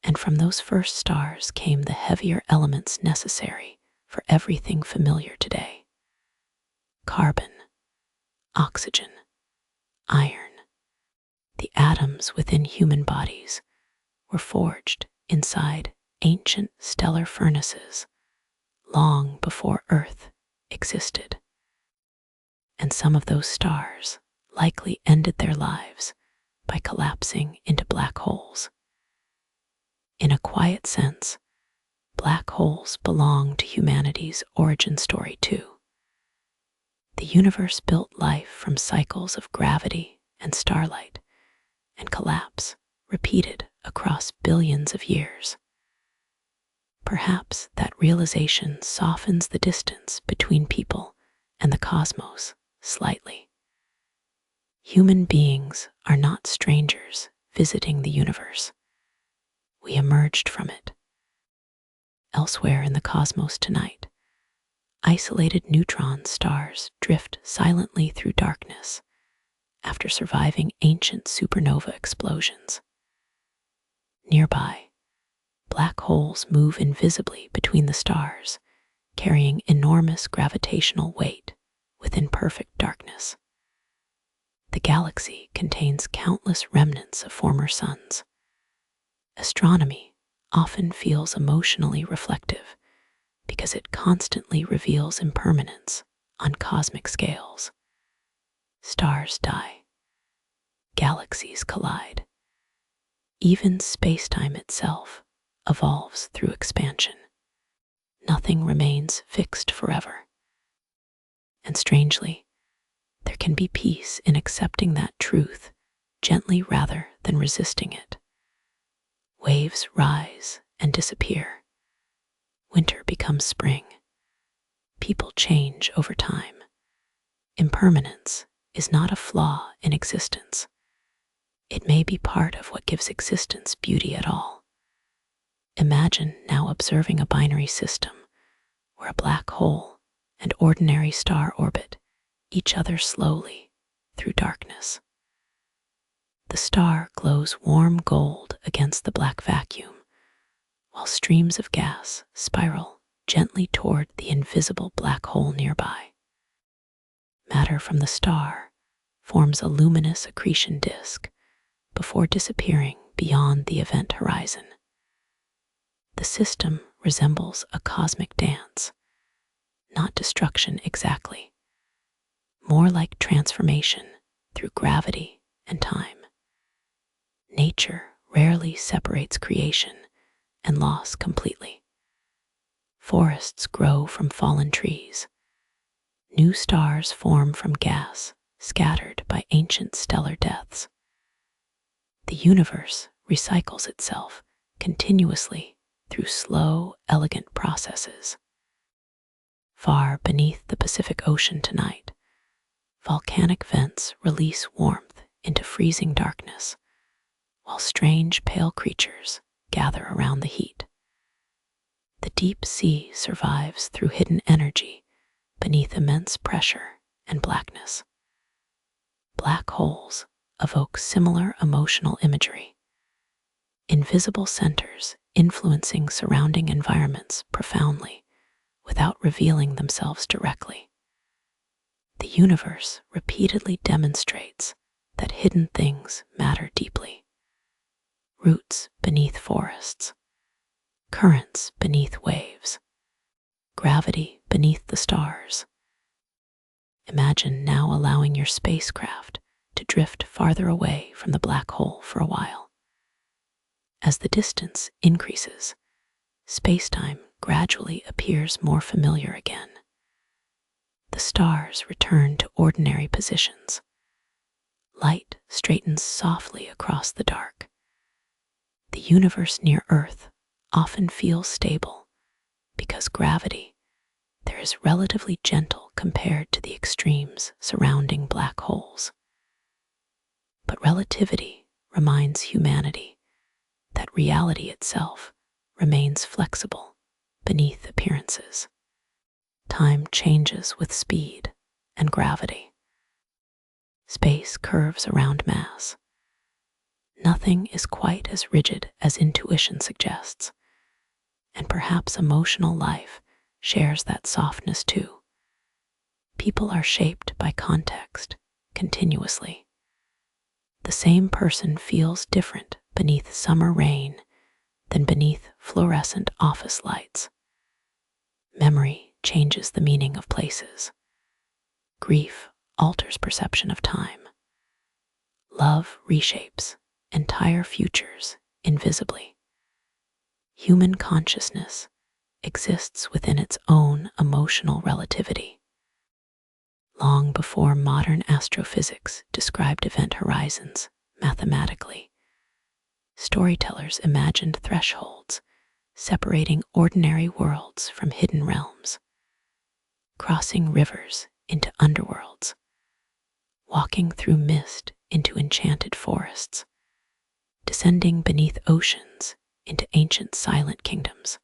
and from those first stars came the heavier elements necessary for everything familiar today: carbon, oxygen, iron. The atoms within human bodies were forged inside ancient stellar furnaces long before Earth existed. And some of those stars likely ended their lives by collapsing into black holes. In a quiet sense, black holes belong to humanity's origin story too. The universe built life from cycles of gravity and starlight and collapse repeated across billions of years. Perhaps that realization softens the distance between people and the cosmos slightly. Human beings are not strangers visiting the universe. We emerged from it. Elsewhere in the cosmos tonight, isolated neutron stars drift silently through darkness after surviving ancient supernova explosions. Nearby, black holes move invisibly between the stars, carrying enormous gravitational weight within perfect darkness. The galaxy contains countless remnants of former suns. Astronomy often feels emotionally reflective because it constantly reveals impermanence on cosmic scales. Stars die. Galaxies collide. Even spacetime itself evolves through expansion. Nothing remains fixed forever. And strangely, there can be peace in accepting that truth gently rather than resisting it. Waves rise and disappear. Winter becomes spring. People change over time. Impermanence is not a flaw in existence. It may be part of what gives existence beauty at all. Imagine now observing a binary system where a black hole and ordinary star orbit each other slowly through darkness. The star glows warm gold against the black vacuum, while streams of gas spiral gently toward the invisible black hole nearby. Matter from the star forms a luminous accretion disk before disappearing beyond the event horizon. The system resembles a cosmic dance, not destruction exactly, more like transformation through gravity and time. Nature rarely separates creation and loss completely. Forests grow from fallen trees. New stars form from gas scattered by ancient stellar deaths. The universe recycles itself continuously through slow, elegant processes. Far beneath the Pacific Ocean tonight, volcanic vents release warmth into freezing darkness, while strange pale creatures gather around the heat. The deep sea survives through hidden energy beneath immense pressure and blackness. Black holes evoke similar emotional imagery. Invisible centers influencing surrounding environments profoundly without revealing themselves directly. The universe repeatedly demonstrates that hidden things matter deeply. Roots beneath forests, currents beneath waves, gravity beneath the stars. Imagine now allowing your spacecraft to drift farther away from the black hole for a while. As the distance increases, spacetime gradually appears more familiar again. The stars return to ordinary positions. Light straightens softly across the dark. The universe near Earth often feels stable because gravity there is relatively gentle compared to the extremes surrounding black holes. But relativity reminds humanity that reality itself remains flexible beneath appearances. Time changes with speed and gravity. Space curves around mass. Nothing is quite as rigid as intuition suggests, and perhaps emotional life shares that softness too. People are shaped by context continuously. The same person feels different beneath summer rain than beneath fluorescent office lights. Memory changes the meaning of places. Grief alters perception of time. Love reshapes entire futures invisibly. Human consciousness exists within its own emotional relativity. Long before modern astrophysics described event horizons mathematically, storytellers imagined thresholds separating ordinary worlds from hidden realms, crossing rivers into underworlds, walking through mist into enchanted forests, descending beneath oceans into ancient silent kingdoms.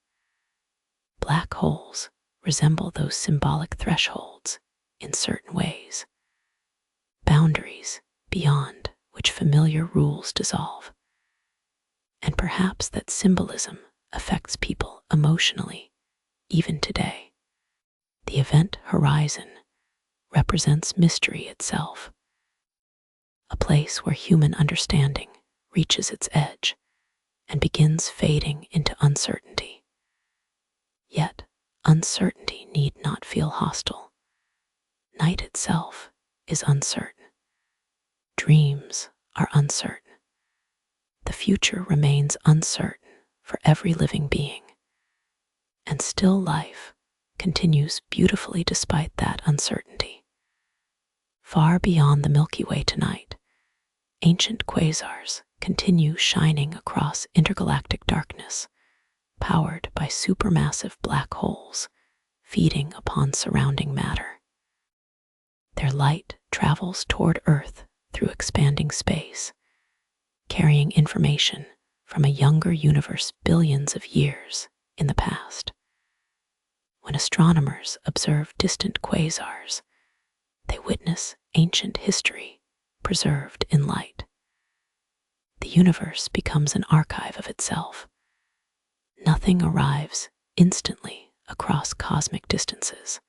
Black holes resemble those symbolic thresholds in certain ways, boundaries beyond which familiar rules dissolve. And perhaps that symbolism affects people emotionally, even today. The event horizon represents mystery itself, a place where human understanding reaches its edge and begins fading into uncertainty. Yet, uncertainty need not feel hostile. Night itself is uncertain. Dreams are uncertain. The future remains uncertain for every living being. And still life continues beautifully despite that uncertainty. Far beyond the Milky Way tonight, ancient quasars continue shining across intergalactic darkness, powered by supermassive black holes feeding upon surrounding matter. Their light travels toward Earth through expanding space, carrying information from a younger universe billions of years in the past. When astronomers observe distant quasars, they witness ancient history preserved in light. The universe becomes an archive of itself. Nothing arrives instantly across cosmic distances.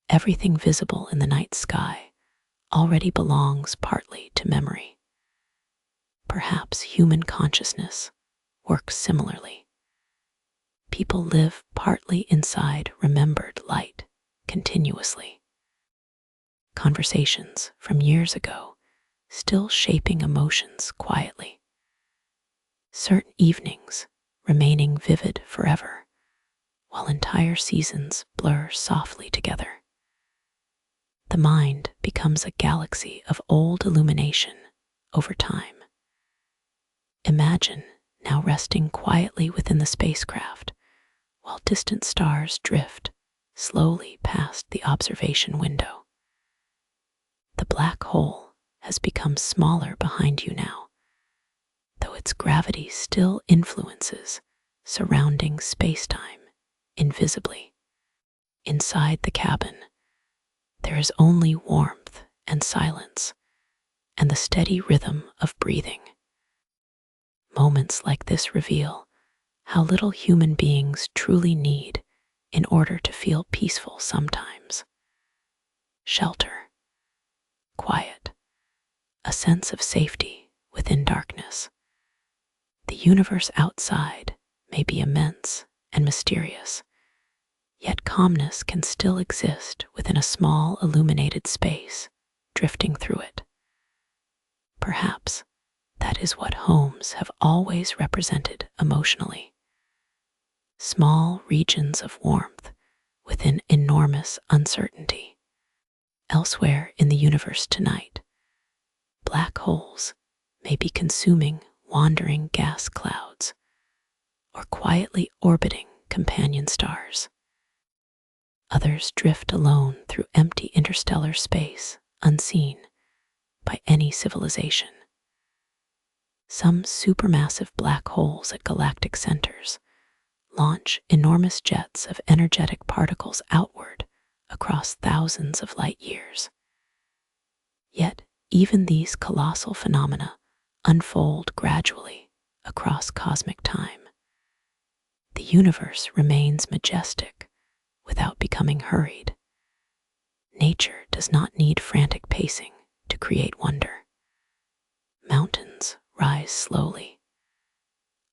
Everything visible in the night sky already belongs partly to memory. Perhaps human consciousness works similarly. People live partly inside remembered light continuously. Conversations from years ago still shaping emotions quietly. Certain evenings remaining vivid forever, while entire seasons blur softly together. The mind becomes a galaxy of old illumination over time. Imagine now resting quietly within the spacecraft, while distant stars drift slowly past the observation window. The black hole has become smaller behind you now, though its gravity still influences surrounding spacetime invisibly. Inside the cabin, there is only warmth and silence, and the steady rhythm of breathing. Moments like this reveal how little human beings truly need in order to feel peaceful sometimes. Shelter, quiet, a sense of safety within darkness. The universe outside may be immense and mysterious, yet calmness can still exist within a small illuminated space drifting through it. Perhaps that is what homes have always represented emotionally. Small regions of warmth within enormous uncertainty. Elsewhere in the universe tonight, black holes may be consuming wandering gas clouds, or quietly orbiting companion stars. Others drift alone through empty interstellar space, unseen by any civilization. Some supermassive black holes at galactic centers launch enormous jets of energetic particles outward across thousands of light years. Yet, even these colossal phenomena unfold gradually across cosmic time. The universe remains majestic without becoming hurried. Nature does not need frantic pacing to create wonder. Mountains rise slowly.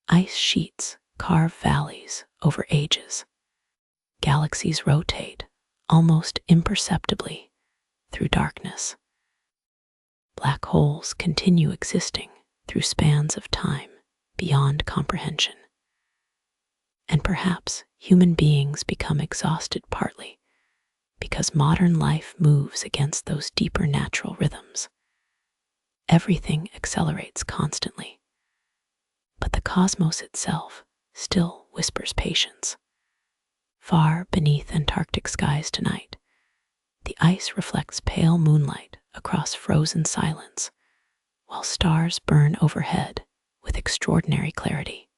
Ice sheets carve valleys over ages. Galaxies rotate almost imperceptibly through darkness. Black holes continue existing through spans of time beyond comprehension. And perhaps human beings become exhausted partly because modern life moves against those deeper natural rhythms. Everything accelerates constantly, but the cosmos itself still whispers patience. Far beneath Antarctic skies tonight, the ice reflects pale moonlight across frozen silence, while stars burn overhead with extraordinary clarity.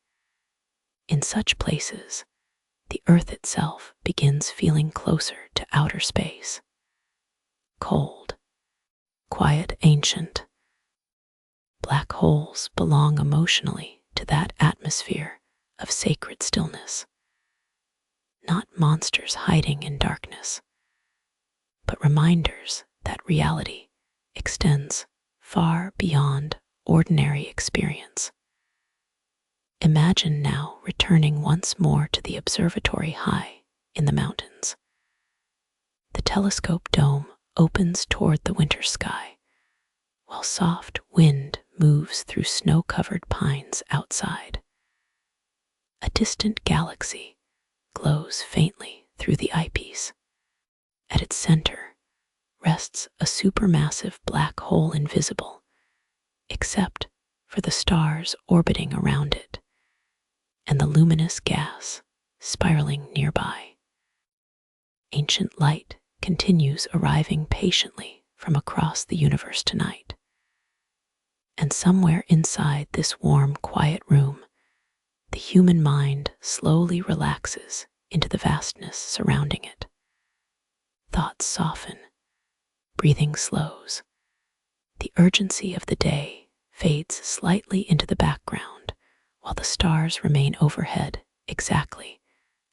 In such places, the Earth itself begins feeling closer to outer space. Cold, quiet, ancient. Black holes belong emotionally to that atmosphere of sacred stillness. Not monsters hiding in darkness, but reminders that reality extends far beyond ordinary experience. Imagine now returning once more to the observatory high in the mountains. The telescope dome opens toward the winter sky, while soft wind moves through snow-covered pines outside. A distant galaxy glows faintly through the eyepiece. At its center rests a supermassive black hole invisible, except for the stars orbiting around it and the luminous gas spiraling nearby. Ancient light continues arriving patiently from across the universe tonight. And somewhere inside this warm, quiet room, the human mind slowly relaxes into the vastness surrounding it. Thoughts soften, breathing slows. The urgency of the day fades slightly into the background, while the stars remain overhead exactly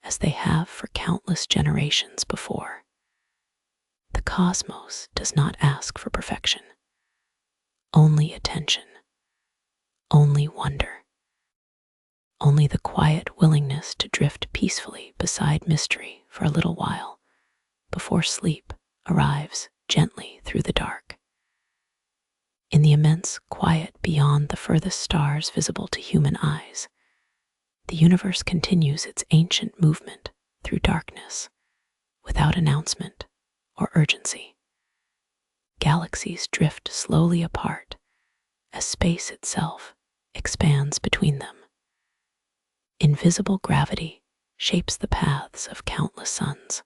as they have for countless generations before. The cosmos does not ask for perfection, only attention, only wonder, only the quiet willingness to drift peacefully beside mystery for a little while before sleep arrives gently through the dark. In the immense quiet beyond the furthest stars visible to human eyes, the universe continues its ancient movement through darkness, without announcement or urgency. Galaxies drift slowly apart as space itself expands between them. Invisible gravity shapes the paths of countless suns.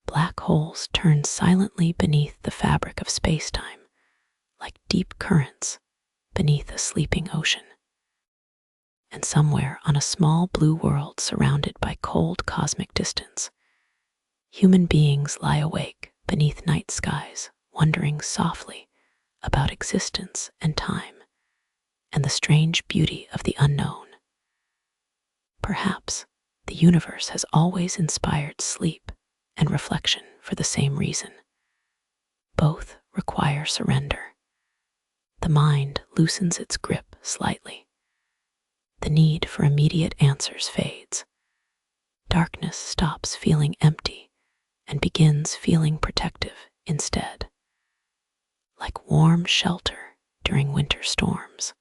Black holes turn silently beneath the fabric of spacetime, like deep currents beneath a sleeping ocean. And somewhere on a small blue world surrounded by cold cosmic distance, human beings lie awake beneath night skies, wondering softly about existence and time and the strange beauty of the unknown. Perhaps the universe has always inspired sleep and reflection for the same reason. Both require surrender. The mind loosens its grip slightly. The need for immediate answers fades. Darkness stops feeling empty and begins feeling protective instead, like warm shelter during winter storms.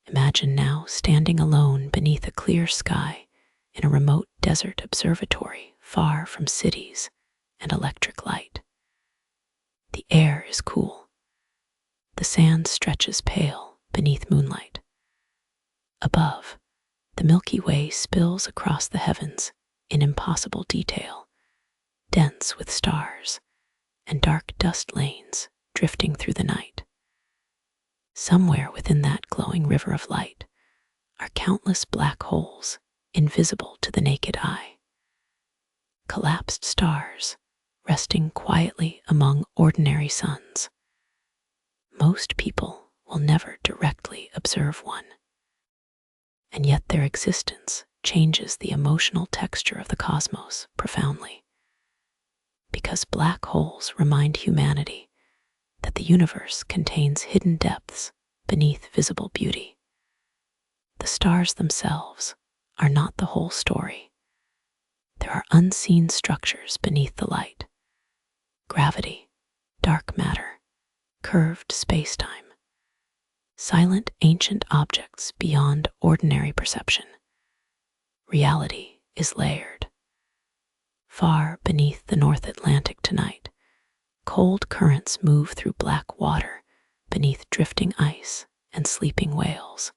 Imagine now standing alone beneath a clear sky in a remote desert observatory far from cities and electric light. The air is cool. The sand stretches pale beneath moonlight. Above, the Milky Way spills across the heavens in impossible detail, dense with stars and dark dust lanes drifting through the night. Somewhere within that glowing river of light are countless black holes invisible to the naked eye. Collapsed stars resting quietly among ordinary suns. Most people will never directly observe one, and yet their existence changes the emotional texture of the cosmos profoundly. Because black holes remind humanity that the universe contains hidden depths beneath visible beauty. The stars themselves are not the whole story. There are unseen structures beneath the light. Gravity, dark matter, curved spacetime. Silent ancient objects beyond ordinary perception. Reality is layered. Far beneath the North Atlantic tonight, cold currents move through black water beneath drifting ice and sleeping whales.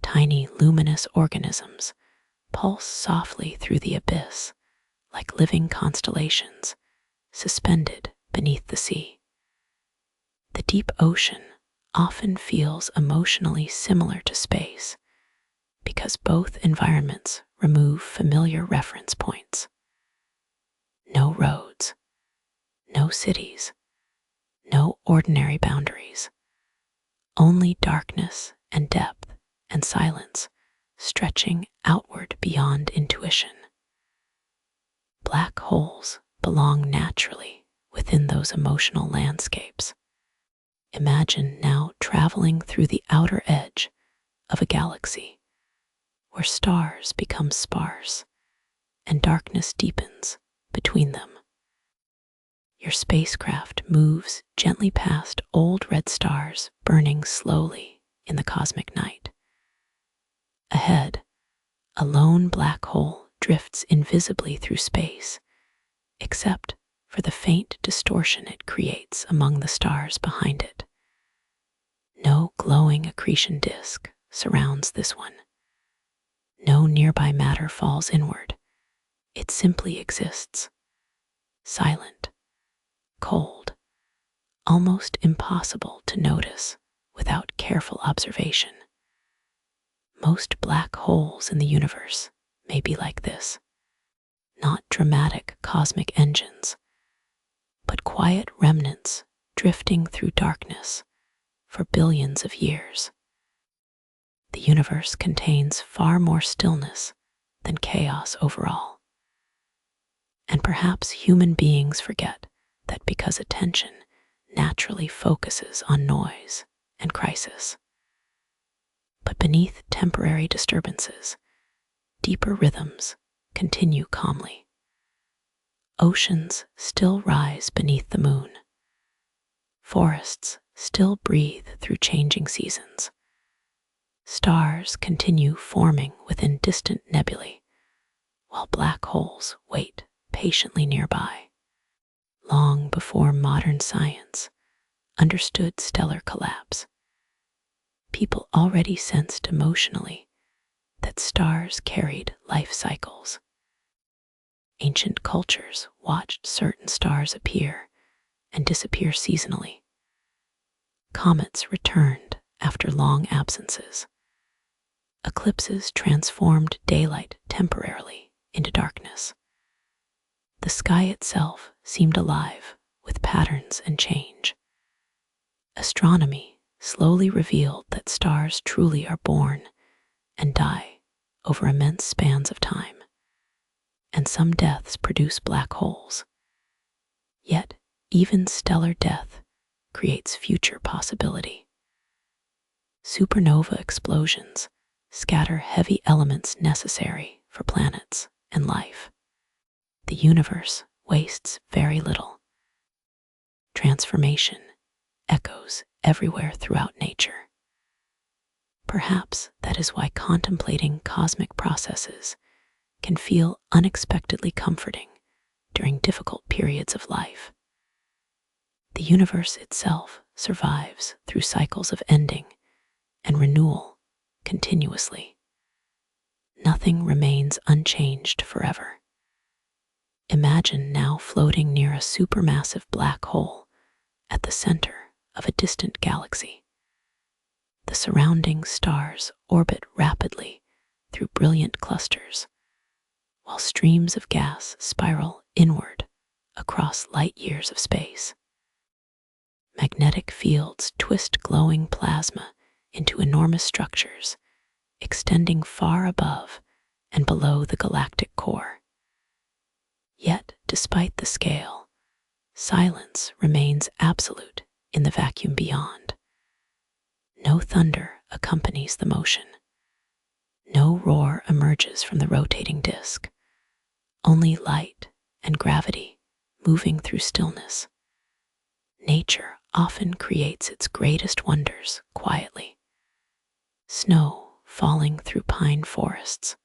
Tiny luminous organisms pulse softly through the abyss like living constellations suspended beneath the sea. The deep ocean often feels emotionally similar to space because both environments remove familiar reference points. No roads, no cities, no ordinary boundaries, only darkness and depth and silence stretching outward beyond intuition. Black holes belong naturally within those emotional landscapes. Imagine now traveling through the outer edge of a galaxy where stars become sparse and darkness deepens between them. Your spacecraft moves gently past old red stars burning slowly in the cosmic night. Ahead, a lone black hole drifts invisibly through space, except for the faint distortion it creates among the stars behind it. No glowing accretion disk surrounds this one. No nearby matter falls inward. It simply exists, silent, cold, almost impossible to notice without careful observation. Most black holes in the universe may be like this, not dramatic cosmic engines, but quiet remnants drifting through darkness for billions of years. The universe contains far more stillness than chaos overall. And perhaps human beings forget that because attention naturally focuses on noise and crisis. But beneath temporary disturbances, deeper rhythms continue calmly. Oceans still rise beneath the moon. Forests still breathe through changing seasons. Stars continue forming within distant nebulae, while black holes wait patiently nearby. Long before modern science understood stellar collapse, people already sensed emotionally that stars carried life cycles. Ancient cultures watched certain stars appear and disappear seasonally. Comets returned after long absences. Eclipses transformed daylight temporarily into darkness. The sky itself seemed alive with patterns and change. Astronomy slowly revealed that stars truly are born and die over immense spans of time, and some deaths produce black holes. Yet, even stellar death creates future possibility. Supernova explosions scatter heavy elements necessary for planets and life. The universe wastes very little. Transformation echoes everywhere throughout nature. Perhaps that is why contemplating cosmic processes can feel unexpectedly comforting during difficult periods of life. The universe itself survives through cycles of ending and renewal continuously. Nothing remains unchanged forever. Imagine now floating near a supermassive black hole at the center of a distant galaxy. The surrounding stars orbit rapidly through brilliant clusters, while streams of gas spiral inward across light years of space. Magnetic fields twist glowing plasma into enormous structures, extending far above and below the galactic core. Yet, despite the scale, silence remains absolute in the vacuum beyond. No thunder accompanies the motion. No roar emerges from the rotating disk. Only light and gravity moving through stillness. Nature often creates its greatest wonders quietly. Snow falling through pine forests,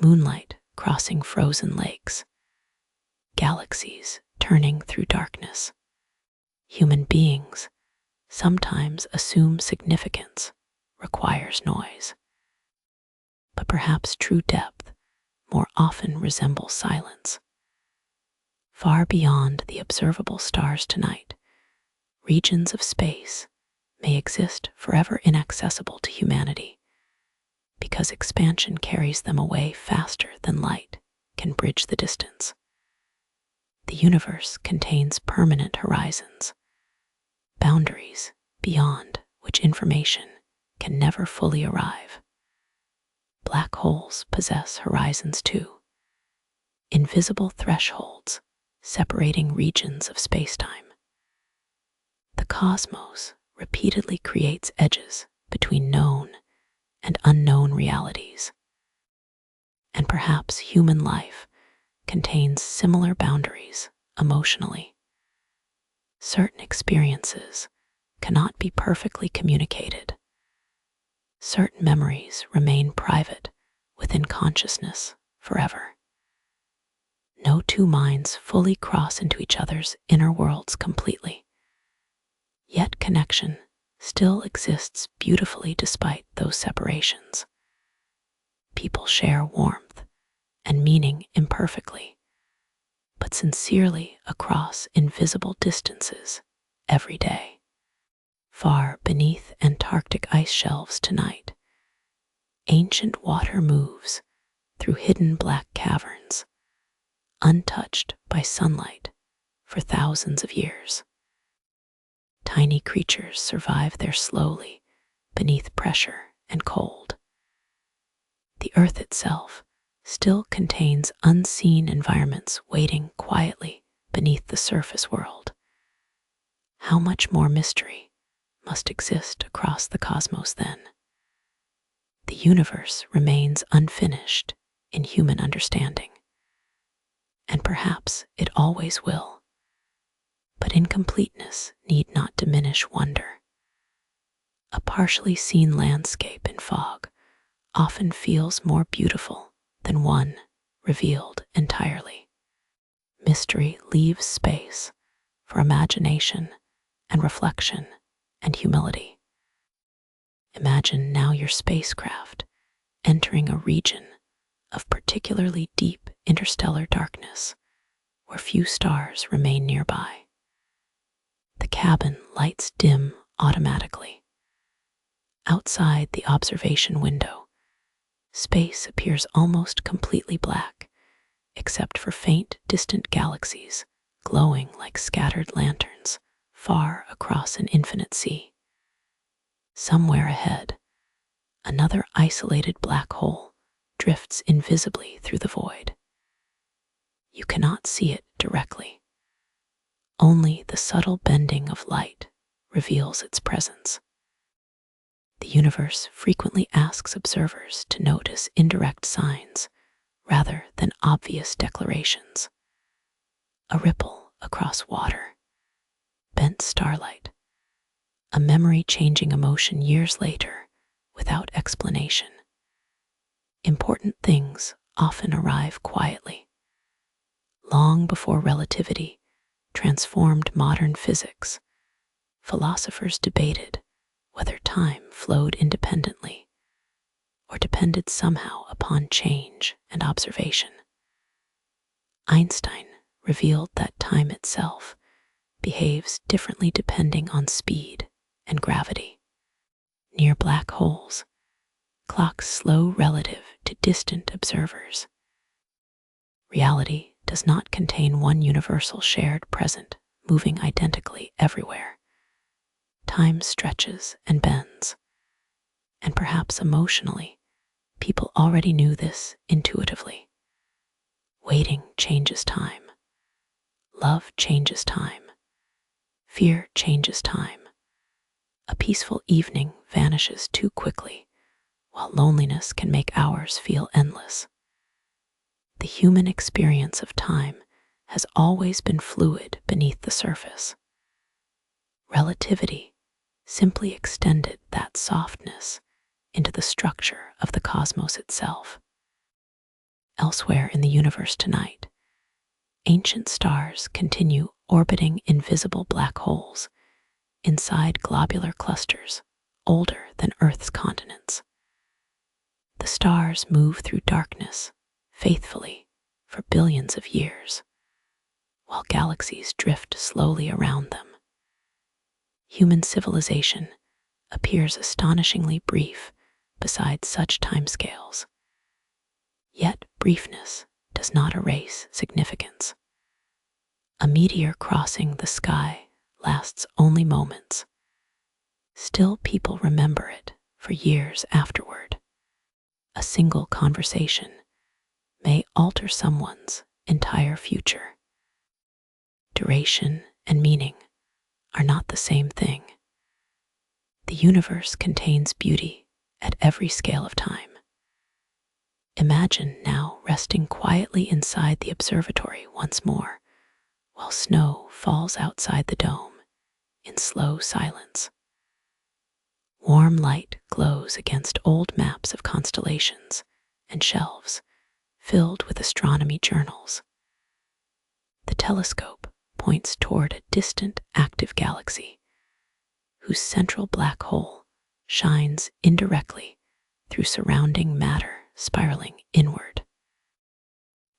moonlight crossing frozen lakes, galaxies turning through darkness. Human beings sometimes assume significance requires noise, but perhaps true depth more often resembles silence. Far beyond the observable stars tonight, regions of space may exist forever inaccessible to humanity, because expansion carries them away faster than light can bridge the distance. The universe contains permanent horizons, boundaries beyond which information can never fully arrive. Black holes possess horizons too, invisible thresholds separating regions of spacetime. The cosmos repeatedly creates edges between known and unknown realities, and perhaps human life contains similar boundaries emotionally. Certain experiences cannot be perfectly communicated. Certain memories remain private within consciousness forever. No two minds fully cross into each other's inner worlds completely. Yet connection still exists beautifully despite those separations. People share warmth and meaning imperfectly, but sincerely across invisible distances every day. Far beneath Antarctic ice shelves tonight, ancient water moves through hidden black caverns, untouched by sunlight for thousands of years. Tiny creatures survive there slowly beneath pressure and cold. The Earth itself still contains unseen environments waiting quietly beneath the surface world. How much more mystery must exist across the cosmos then? The universe remains unfinished in human understanding, and perhaps it always will. But incompleteness need not diminish wonder. A partially seen landscape in fog often feels more beautiful than one revealed entirely. Mystery leaves space for imagination and reflection and humility. Imagine now your spacecraft entering a region of particularly deep interstellar darkness where few stars remain nearby. The cabin lights dim automatically. Outside the observation window, space appears almost completely black, except for faint, distant galaxies glowing like scattered lanterns far across an infinite sea. Somewhere ahead, another isolated black hole drifts invisibly through the void. You cannot see it directly. Only the subtle bending of light reveals its presence. The universe frequently asks observers to notice indirect signs rather than obvious declarations. A ripple across water, bent starlight, a memory-changing emotion years later without explanation. Important things often arrive quietly. Long before relativity transformed modern physics, philosophers debated whether time flowed independently or depended somehow upon change and observation. Einstein revealed that time itself behaves differently depending on speed and gravity. Near black holes, clocks slow relative to distant observers. Reality does not contain one universal shared present moving identically everywhere. Time stretches and bends, and perhaps emotionally, people already knew this intuitively. Waiting changes time. Love changes time. Fear changes time. A peaceful evening vanishes too quickly, while loneliness can make hours feel endless. The human experience of time has always been fluid beneath the surface. Relativity simply extended that softness into the structure of the cosmos itself. Elsewhere in the universe tonight, ancient stars continue orbiting invisible black holes inside globular clusters older than Earth's continents. The stars move through darkness faithfully for billions of years, while galaxies drift slowly around them. Human civilization appears astonishingly brief beside such timescales. Yet briefness does not erase significance. A meteor crossing the sky lasts only moments. Still, people remember it for years afterward. A single conversation may alter someone's entire future. Duration and meaning are not the same thing. The universe contains beauty at every scale of time. Imagine now resting quietly inside the observatory once more, while snow falls outside the dome in slow silence. Warm light glows against old maps of constellations and shelves filled with astronomy journals. The telescope points toward a distant active galaxy whose central black hole shines indirectly through surrounding matter spiraling inward.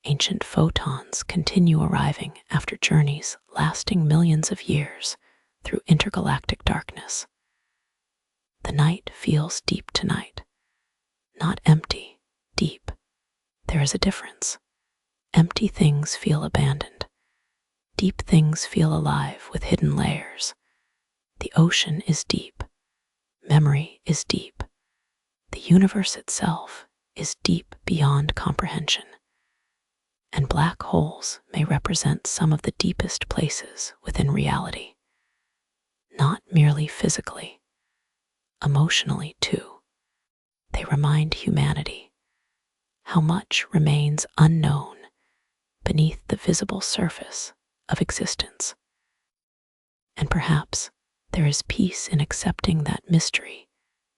Ancient photons continue arriving after journeys lasting millions of years through intergalactic darkness. The night feels deep tonight, not empty, deep. There is a difference. Empty things feel abandoned. Deep things feel alive with hidden layers. The ocean is deep. Memory is deep. The universe itself is deep beyond comprehension. And black holes may represent some of the deepest places within reality. Not merely physically, emotionally too. They remind humanity how much remains unknown beneath the visible surface of existence. And perhaps there is peace in accepting that mystery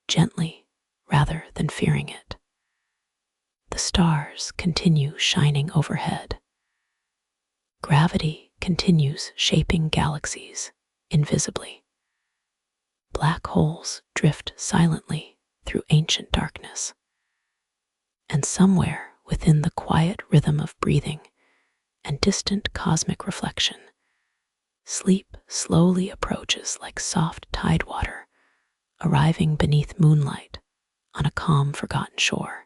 gently rather than fearing it. The stars continue shining overhead. Gravity continues shaping galaxies invisibly. Black holes drift silently through ancient darkness. And somewhere within the quiet rhythm of breathing and distant cosmic reflection, sleep slowly approaches like soft tidewater, arriving beneath moonlight on a calm, forgotten shore.